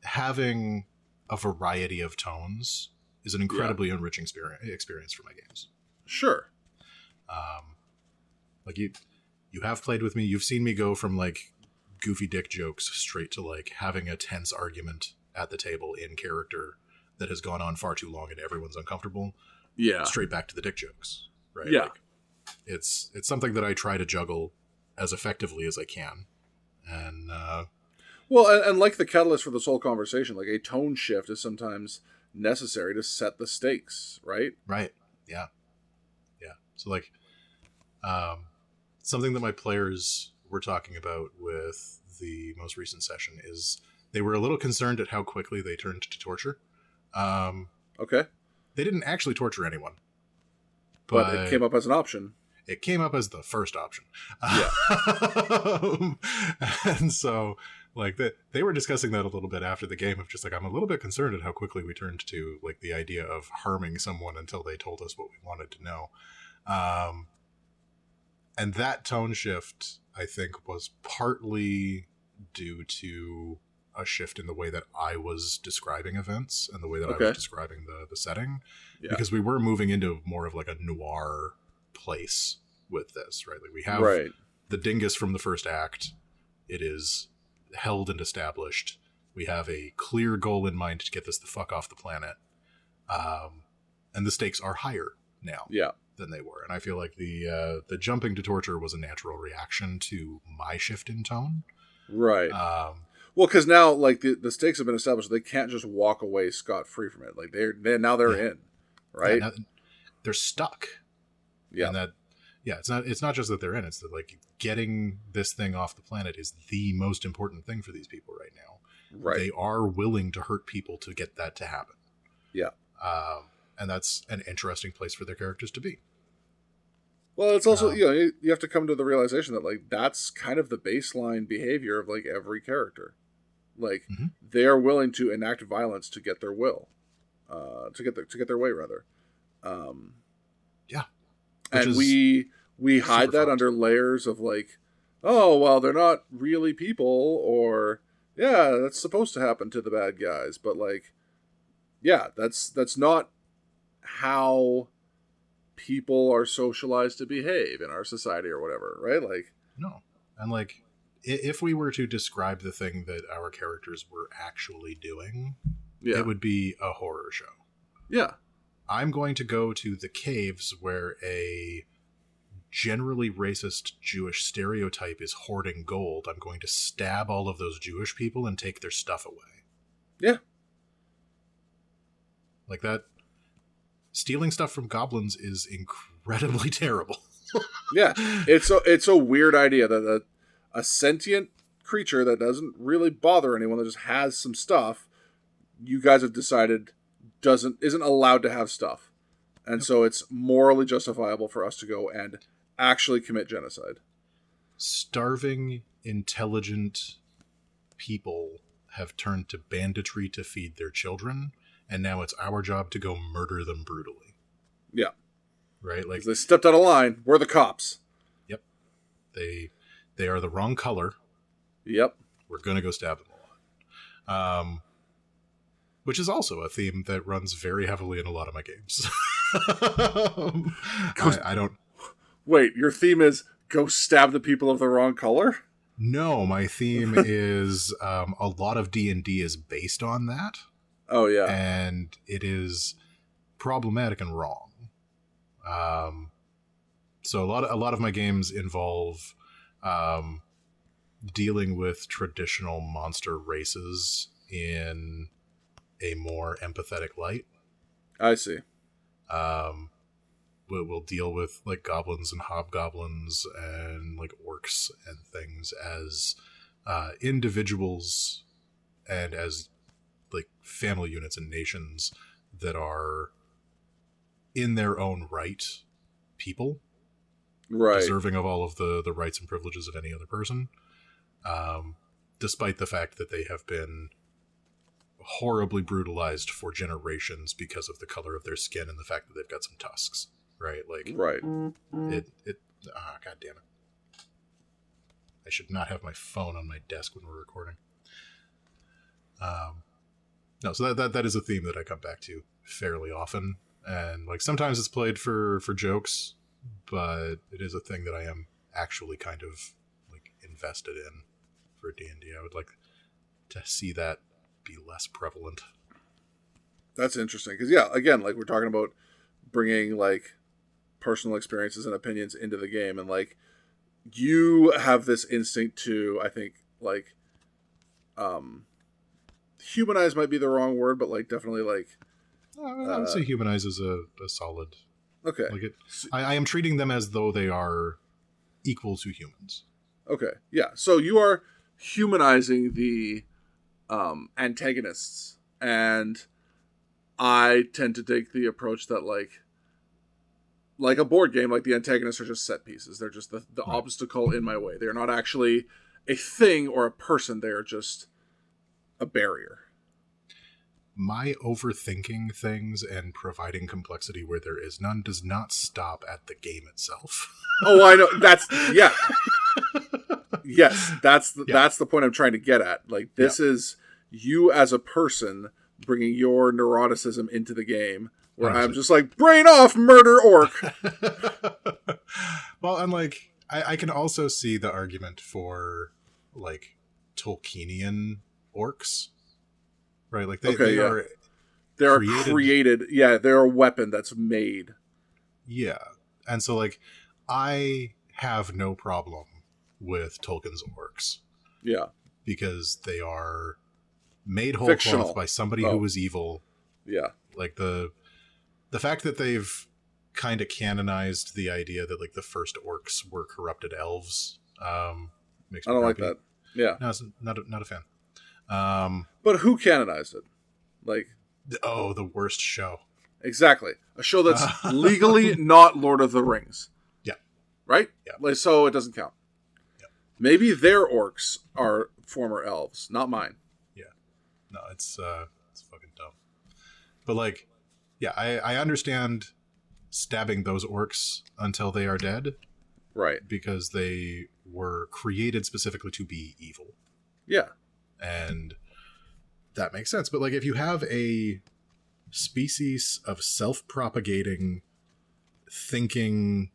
having a variety of tones is an incredibly enriching experience for my games. Sure. Like you have played with me. You've seen me go from like goofy dick jokes straight to like having a tense argument at the table in character that has gone on far too long and everyone's uncomfortable. Yeah. Straight back to the dick jokes. Right. Yeah. Like, it's something that I try to juggle as effectively as I can. And, and like the catalyst for this whole conversation, like a tone shift is sometimes necessary to set the stakes, right? Right. Yeah. Yeah. So like, something that my players were talking about with the most recent session is they were a little concerned at how quickly they turned to torture. Okay. They didn't actually torture anyone. But it came up as an option. It came up as the first option. Yeah. And so, like, they were discussing that a little bit after the game of just like, I'm a little bit concerned at how quickly we turned to, like, the idea of harming someone until they told us what we wanted to know. And that tone shift, I think, was partly due to a shift in the way that I was describing events and the way that I was describing the setting. Yeah. Because we were moving into more of like a noir place with this, right? Like we have the dingus from the first act. It is held and established. We have a clear goal in mind to get this the fuck off the planet. And the stakes are higher now than they were. And I feel like the jumping to torture was a natural reaction to my shift in tone. Right. Well, because now, like, the stakes have been established. They can't just walk away scot-free from it. Like, they're in, right? Yeah, they're stuck. Yeah. And that, it's not just that they're in. It's that, like, getting this thing off the planet is the most important thing for these people right now. Right. They are willing to hurt people to get that to happen. Yeah. And that's an interesting place for their characters to be. Well, it's also, you have to come to the realization that, like, that's kind of the baseline behavior of, like, every character. Like, they are willing to enact violence to get their will. To get their way, rather. Yeah. And we hide that under layers of, like, oh, well, they're not really people, or, yeah, that's supposed to happen to the bad guys. But, like, yeah, that's not how people are socialized to behave in our society or whatever, right? Like, no. And like, if we were to describe the thing that our characters were actually doing, it would be a horror show. Yeah. I'm going to go to the caves where a generally racist Jewish stereotype is hoarding gold. I'm going to stab all of those Jewish people and take their stuff away. Yeah. Like that. Stealing stuff from goblins is incredibly terrible. Yeah, it's a weird idea that a sentient creature that doesn't really bother anyone, that just has some stuff, you guys have decided isn't allowed to have stuff, and so it's morally justifiable for us to go and actually commit genocide. starving, intelligent people have turned to banditry to feed their children, and now it's our job to go murder them brutally. Yeah. Right? Like, they stepped out of line. We're the cops. Yep. They are the wrong color. Yep. We're going to go stab them a lot. Which is also a theme that runs very heavily in a lot of my games. I don't... Wait, your theme is go stab the people of the wrong color? No, my theme is a lot of D&D is based on that. Oh, yeah. And it is problematic and wrong. So a lot of my games involve dealing with traditional monster races in a more empathetic light. I see. We'll deal with like goblins and hobgoblins and like orcs and things as individuals and as like family units and nations that are in their own right people, right, deserving of all of the rights and privileges of any other person, despite the fact that they have been horribly brutalized for generations because of the color of their skin and the fact that they've got some tusks, right? Like, right. God damn it. I should not have my phone on my desk when we're recording. No, so that is a theme that I come back to fairly often. And like sometimes it's played for jokes, but it is a thing that I am actually kind of like invested in for D&D. I would like to see that be less prevalent. That's interesting because yeah, again, like we're talking about bringing like personal experiences and opinions into the game, and like you have this instinct to, I think, like humanize might be the wrong word, but like definitely like I would say humanize is a solid. Okay. Like I am treating them as though they are equal to humans. Okay. Yeah. So you are humanizing the antagonists, and I tend to take the approach that like a board game, like the antagonists are just set pieces. They're just the right. obstacle in my way. They're not actually a thing or a person. They are just a barrier. My overthinking things and providing complexity where there is none does not stop at the game itself. Oh, I know. That's, yeah. Yes, that's the point I'm trying to get at. Like, this is you as a person bringing your neuroticism into the game, where 100%. I'm just like, brain off, murder orc. Well, and like, I can also see the argument for like Tolkienian orcs. Right, like they are created. Yeah, they're a weapon that's made. Yeah, and so like I have no problem with Tolkien's orcs. Yeah, because they are made whole cloth by somebody who was evil. Yeah, like the fact that they've kind of canonized the idea that like the first orcs were corrupted elves makes me I don't grumpy. like that. Yeah, no, it's not a fan. But who canonized it? Like, the worst show. Exactly, a show that's legally not Lord of the Rings. Yeah, right. Yeah, like, so it doesn't count. Yeah. Maybe their orcs are former elves, not mine. Yeah, no, it's fucking dumb. But like, yeah, I understand stabbing those orcs until they are dead, right? Because they were created specifically to be evil. Yeah. And that makes sense. But like if you have a species of self-propagating, thinking,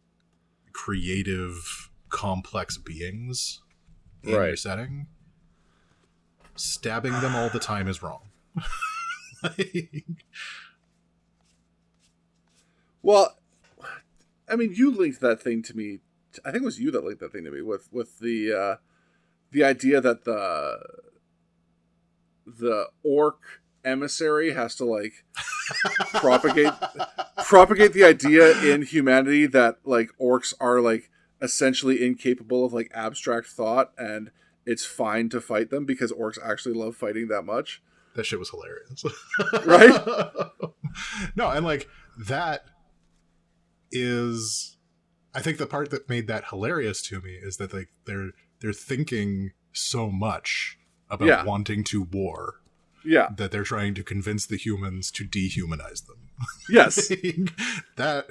creative, complex beings in your setting, stabbing them all the time is wrong. Well, I mean, you linked that thing to me. I think it was you that linked that thing to me with the idea that the orc emissary has to like propagate the idea in humanity that like orcs are like essentially incapable of like abstract thought, and it's fine to fight them because orcs actually love fighting that much. That shit was hilarious. Right? No, and like that is, I think the part that made that hilarious to me is that they're thinking so much about wanting to war. Yeah. That they're trying to convince the humans to dehumanize them. Yes. That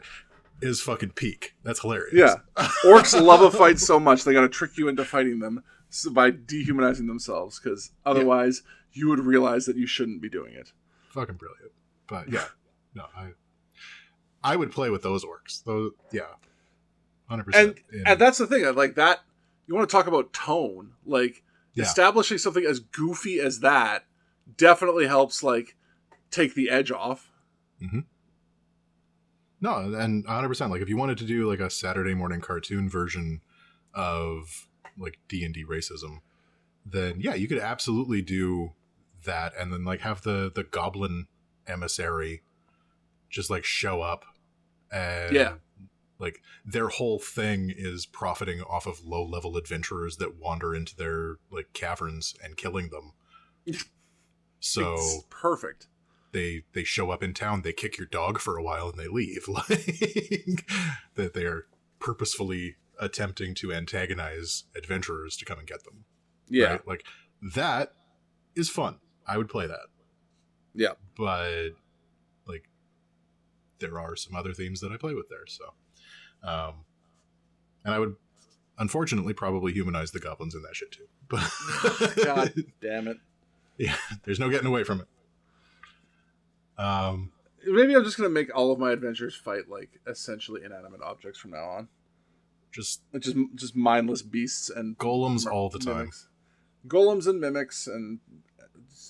is fucking peak. That's hilarious. Yeah. Orcs love a fight so much they gotta trick you into fighting them by dehumanizing themselves, because otherwise you would realize that you shouldn't be doing it. Fucking brilliant. But yeah. No, I would play with those orcs. Those, 100%. And that's the thing. Like that, you want to talk about tone. Like establishing something as goofy as that definitely helps like take the edge off. Mm-hmm. No, and 100%. Like if you wanted to do like a Saturday morning cartoon version of like D&D racism, then you could absolutely do that, and then like have the goblin emissary just like show up, and like their whole thing is profiting off of low-level adventurers that wander into their like caverns and killing them. So it's perfect. They show up in town, they kick your dog for a while, and they leave. Like that they are purposefully attempting to antagonize adventurers to come and get them. Yeah. Right? Like that is fun. I would play that. Yeah. But like there are some other themes that I play with there, so and I would unfortunately probably humanize the goblins in that shit too. But God damn it. Yeah, there's no getting away from it. Maybe I'm just gonna make all of my adventures fight like essentially inanimate objects from now on. Just mindless beasts and golems all the time. Mimics. Golems and mimics and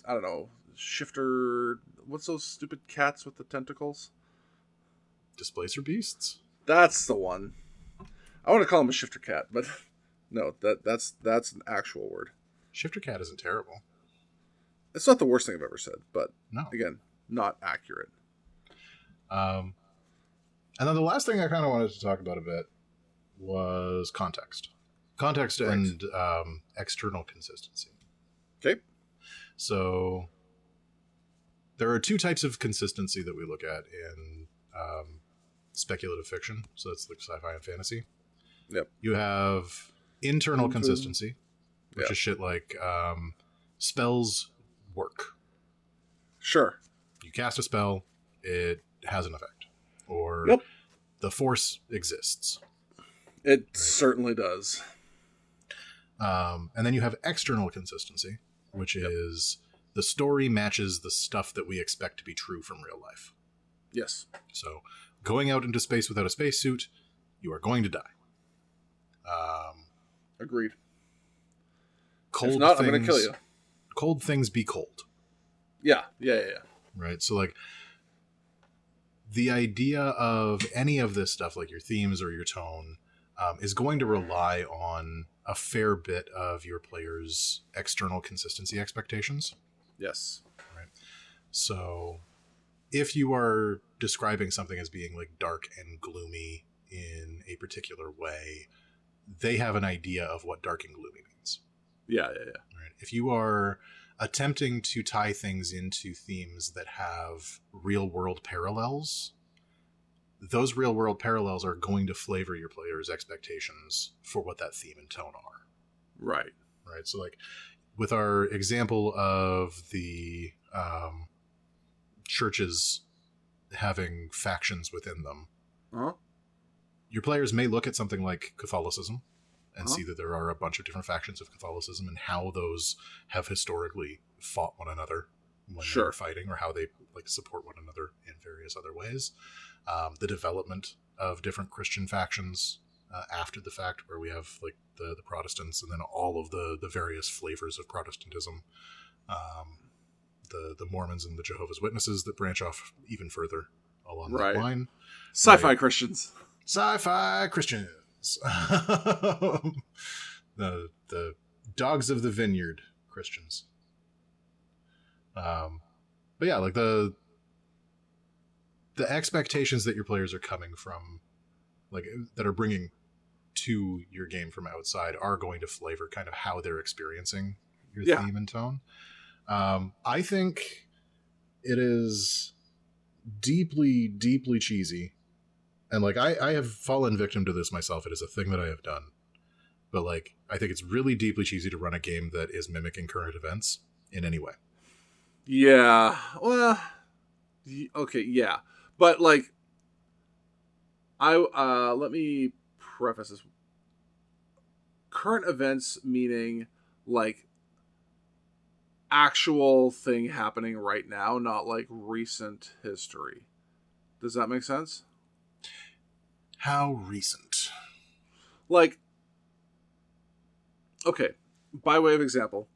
I don't know, shifter. What's those stupid cats with the tentacles? Displacer beasts. That's the one. I want to call him a shifter cat, but no, that's an actual word. Shifter cat isn't terrible. It's not the worst thing I've ever said, but no, again, not accurate. And then the last thing I kind of wanted to talk about a bit was context. Context right. And external consistency. Okay. So there are two types of consistency that we look at in speculative fiction. So that's like sci-fi and fantasy. Yep. You have internal consistency, which is shit like spells work. Sure. You cast a spell, it has an effect. Or the force exists. It certainly does. And then you have external consistency, which is the story matches the stuff that we expect to be true from real life. Yes. So going out into space without a spacesuit, you are going to die. Agreed. Cold if not, things, I'm going to kill you. Cold things be cold. Yeah. Right? So like the idea of any of this stuff, like your themes or your tone, is going to rely on a fair bit of your players' external consistency expectations. Yes. Right. So if you are describing something as being like dark and gloomy in a particular way, they have an idea of what dark and gloomy means. Yeah. Right. If you are attempting to tie things into themes that have real world parallels, those real world parallels are going to flavor your players' expectations for what that theme and tone are. Right. So like with our example of the churches having factions within them, your players may look at something like Catholicism and see that there are a bunch of different factions of Catholicism and how those have historically fought one another when they're fighting, or how they like support one another in various other ways. The development of different Christian factions after the fact, where we have like the Protestants and then all of the various flavors of Protestantism, the Mormons and the Jehovah's Witnesses that branch off even further along that line. Sci-fi Christians. Sci-fi Christians. The dogs of the vineyard Christians. But yeah, like the expectations that your players are coming from, like that are bringing to your game from outside, are going to flavor kind of how they're experiencing your theme and tone. I think it is deeply, deeply cheesy And like I have fallen victim to this myself. It is a thing that I have done. But like I think it's really deeply cheesy to run a game that is mimicking current events in any way. Yeah. Well, okay, yeah. But like let me preface this. Current events meaning like actual thing happening right now, not like recent history. Does that make sense? How recent? Like, okay, by way of example,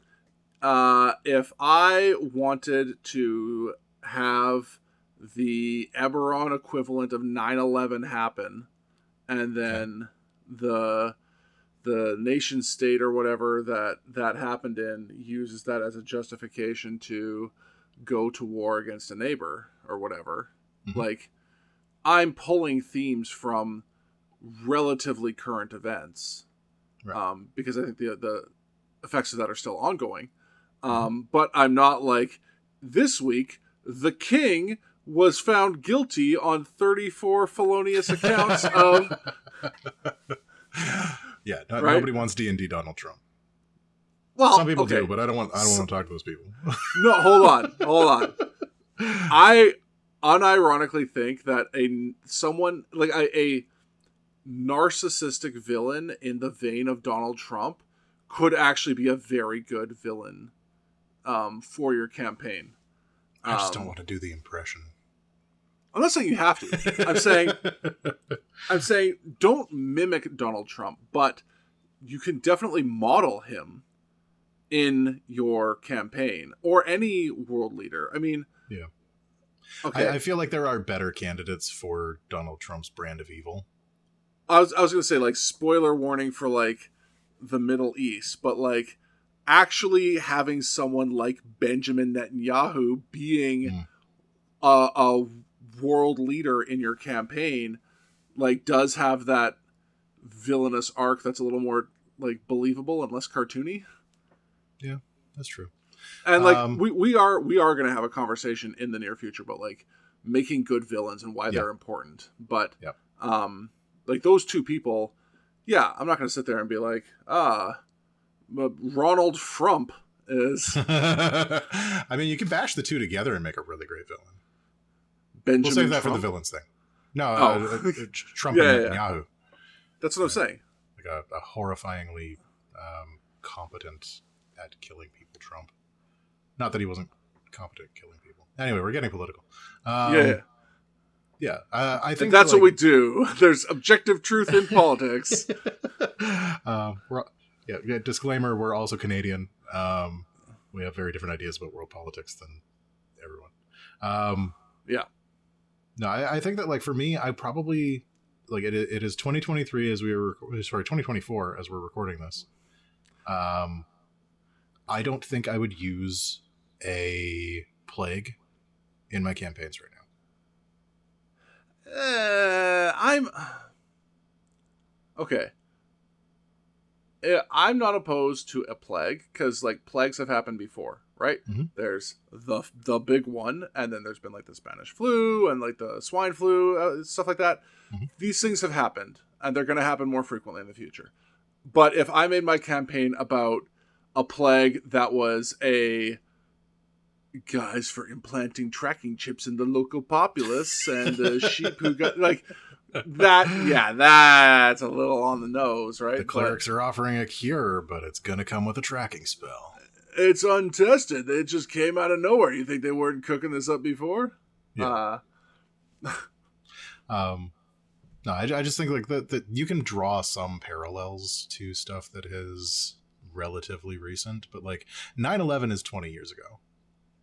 if I wanted to have the Eberron equivalent of 9/11 happen, and then the nation state or whatever that happened in uses that as a justification to go to war against a neighbor or whatever, like I'm pulling themes from relatively current events, right. Because I think the effects of that are still ongoing. But I'm not like, this week the king was found guilty on 34 felonious accounts of... Yeah, right? Nobody wants D&D Donald Trump. Well, some people do, but I don't want to talk to those people. No, hold on. I unironically think that someone like a narcissistic villain in the vein of Donald Trump could actually be a very good villain for your campaign. I just don't want to do the impression. I'm not saying you have to. I'm saying don't mimic Donald Trump, but you can definitely model him in your campaign or any world leader. I mean, yeah. Okay. I feel like there are better candidates for Donald Trump's brand of evil. I was going to say, like, spoiler warning for like the Middle East, but like actually having someone like Benjamin Netanyahu being a world leader in your campaign, like, does have that villainous arc that's a little more like believable and less cartoony. Yeah, that's true. And like we are going to have a conversation in the near future about like making good villains and why they're important. But like those two people, I'm not going to sit there and be like, but Ronald Trump is. I mean, you can bash the two together and make a really great villain. Benjamin we'll save that Trump? for the villains thing. No, Trump and Netanyahu. That's what I'm saying. Like a horrifyingly competent at killing people Trump. Not that he wasn't competent at killing people. Anyway, we're getting political. I think that's what we do. There's objective truth in politics. Disclaimer: we're also Canadian. We have very different ideas about world politics than everyone. No, I think that like for me, I probably like it is 2023 as 2024 as we're recording this. I don't think I would use a plague in my campaigns right now. I'm not opposed to a plague because like plagues have happened before, right? Mm-hmm. There's the big one, and then there's been like the Spanish flu and like the swine flu, stuff like that. Mm-hmm. These things have happened, and they're going to happen more frequently in the future. But if I made my campaign about a plague that was guys for implanting tracking chips in the local populace and sheep who got like that, that's a little on the nose, right? The clerics are offering a cure, but it's gonna come with a tracking spell. It's untested. It just came out of nowhere. You think they weren't cooking this up before? Yeah. No, I just think like that you can draw some parallels to stuff that is relatively recent, but like 9/11 is 20 years ago.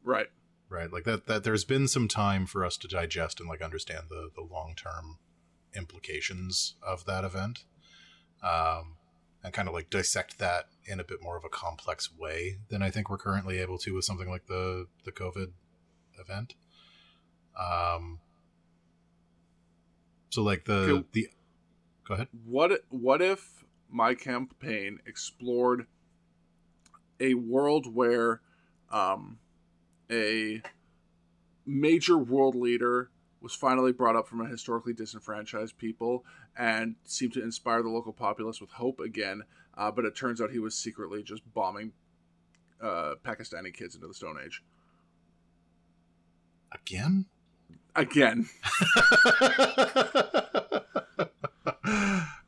Right. Like that there's been some time for us to digest and like understand the long-term implications of that event. And kind of like dissect that in a bit more of a complex way than I think we're currently able to with something like the COVID event. So like the go ahead. What if my campaign explored a world where a major world leader was finally brought up from a historically disenfranchised people and seemed to inspire the local populace with hope again. But it turns out he was secretly just bombing Pakistani kids into the Stone Age. Again? Again.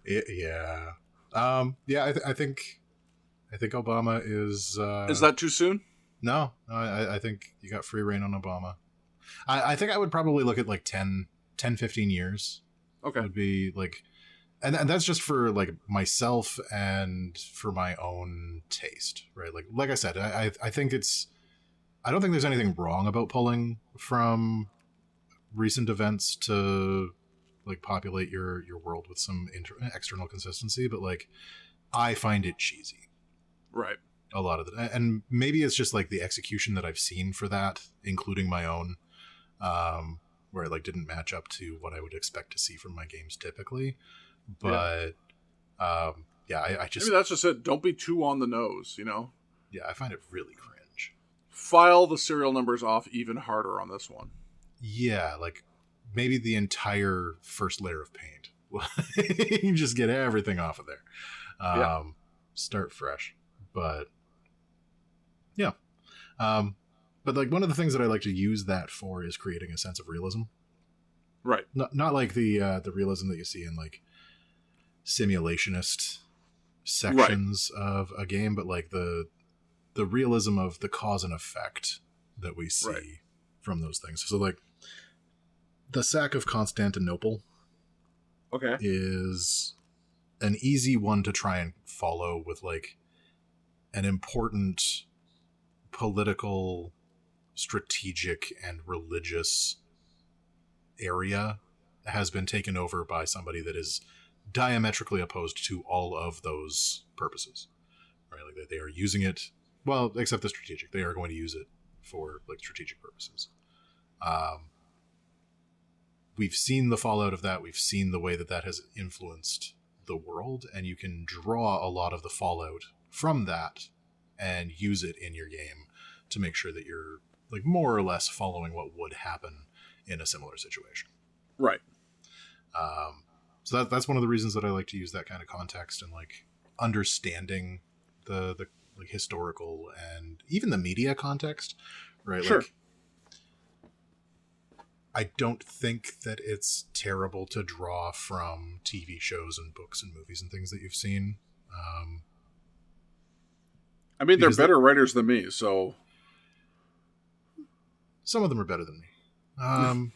Yeah. I think Obama is... Is that too soon? No, I think you got free reign on Obama. I think I would probably look at like 10, 15 years. Okay. Would be like... And that's just for like myself and for my own taste, right? Like I said, I think it's... I don't think there's anything wrong about pulling from recent events to like populate your world with some external consistency, but like I find it cheesy. Right. A lot of it. And maybe it's just like the execution that I've seen for that, including my own, where it like didn't match up to what I would expect to see from my games typically. But I just... Maybe that's just it. Don't be too on the nose, you know? Yeah, I find it really cringe. File the serial numbers off even harder on this one. Yeah, like maybe the entire first layer of paint. You just get everything off of there. Start fresh. But yeah. But like one of the things that I like to use that for is creating a sense of realism. Right. Not like the realism that you see in like simulationist sections of a game, but like the realism of the cause and effect that we see from those things. So like the sack of Constantinople is an easy one to try and follow with like an important political, strategic, and religious area has been taken over by somebody that is diametrically opposed to all of those purposes, right? Like they are using it, well, except the strategic. They are going to use it for like strategic purposes. We've seen the fallout of that. We've seen the way that has influenced the world, and you can draw a lot of the fallout from that and use it in your game to make sure that you're like more or less following what would happen in a similar situation. Right. So that's one of the reasons that I like to use that kind of context and like understanding the like historical and even the media context, right? Sure. Like, I don't think that it's terrible to draw from TV shows and books and movies and things that you've seen. I mean, they're better writers than me, so... Some of them are better than me. I'm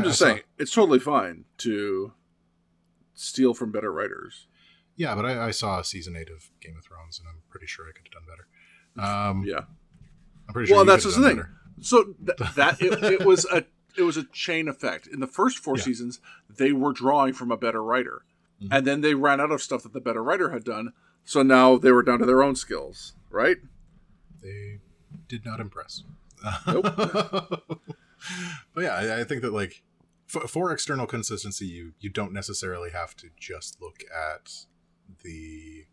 just saying, it's totally fine to steal from better writers. Yeah, but I saw season 8 of Game of Thrones, and I'm pretty sure I could have done better. Yeah. I'm pretty sure well, that's the thing. Better. So it was a chain effect. In the first 4 seasons, they were drawing from a better writer. Mm-hmm. And then they ran out of stuff that the better writer had done, so now they were down to their own skills, right? They did not impress. Nope. But yeah, I think that like for external consistency, you don't necessarily have to just look at the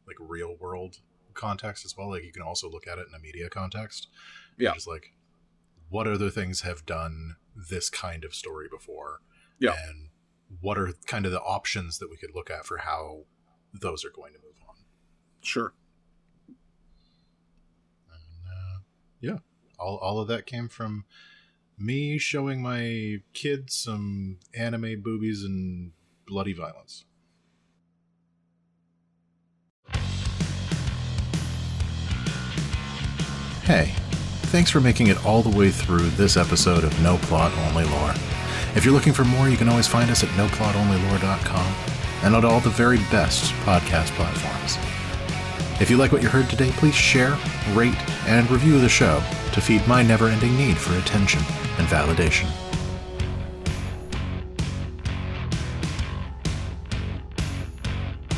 like real world context as well. Like you can also look at it in a media context. Yeah. Just like what other things have done this kind of story before? Yeah. And what are kind of the options that we could look at for how those are going to move on? Sure. And, yeah. All of that came from me showing my kids some anime boobies and bloody violence. Hey, thanks for making it all the way through this episode of No Plot, Only Lore. If you're looking for more, you can always find us at noplotonlylore.com and on all the very best podcast platforms. If you like what you heard today, please share, rate, and review the show to feed my never-ending need for attention and validation.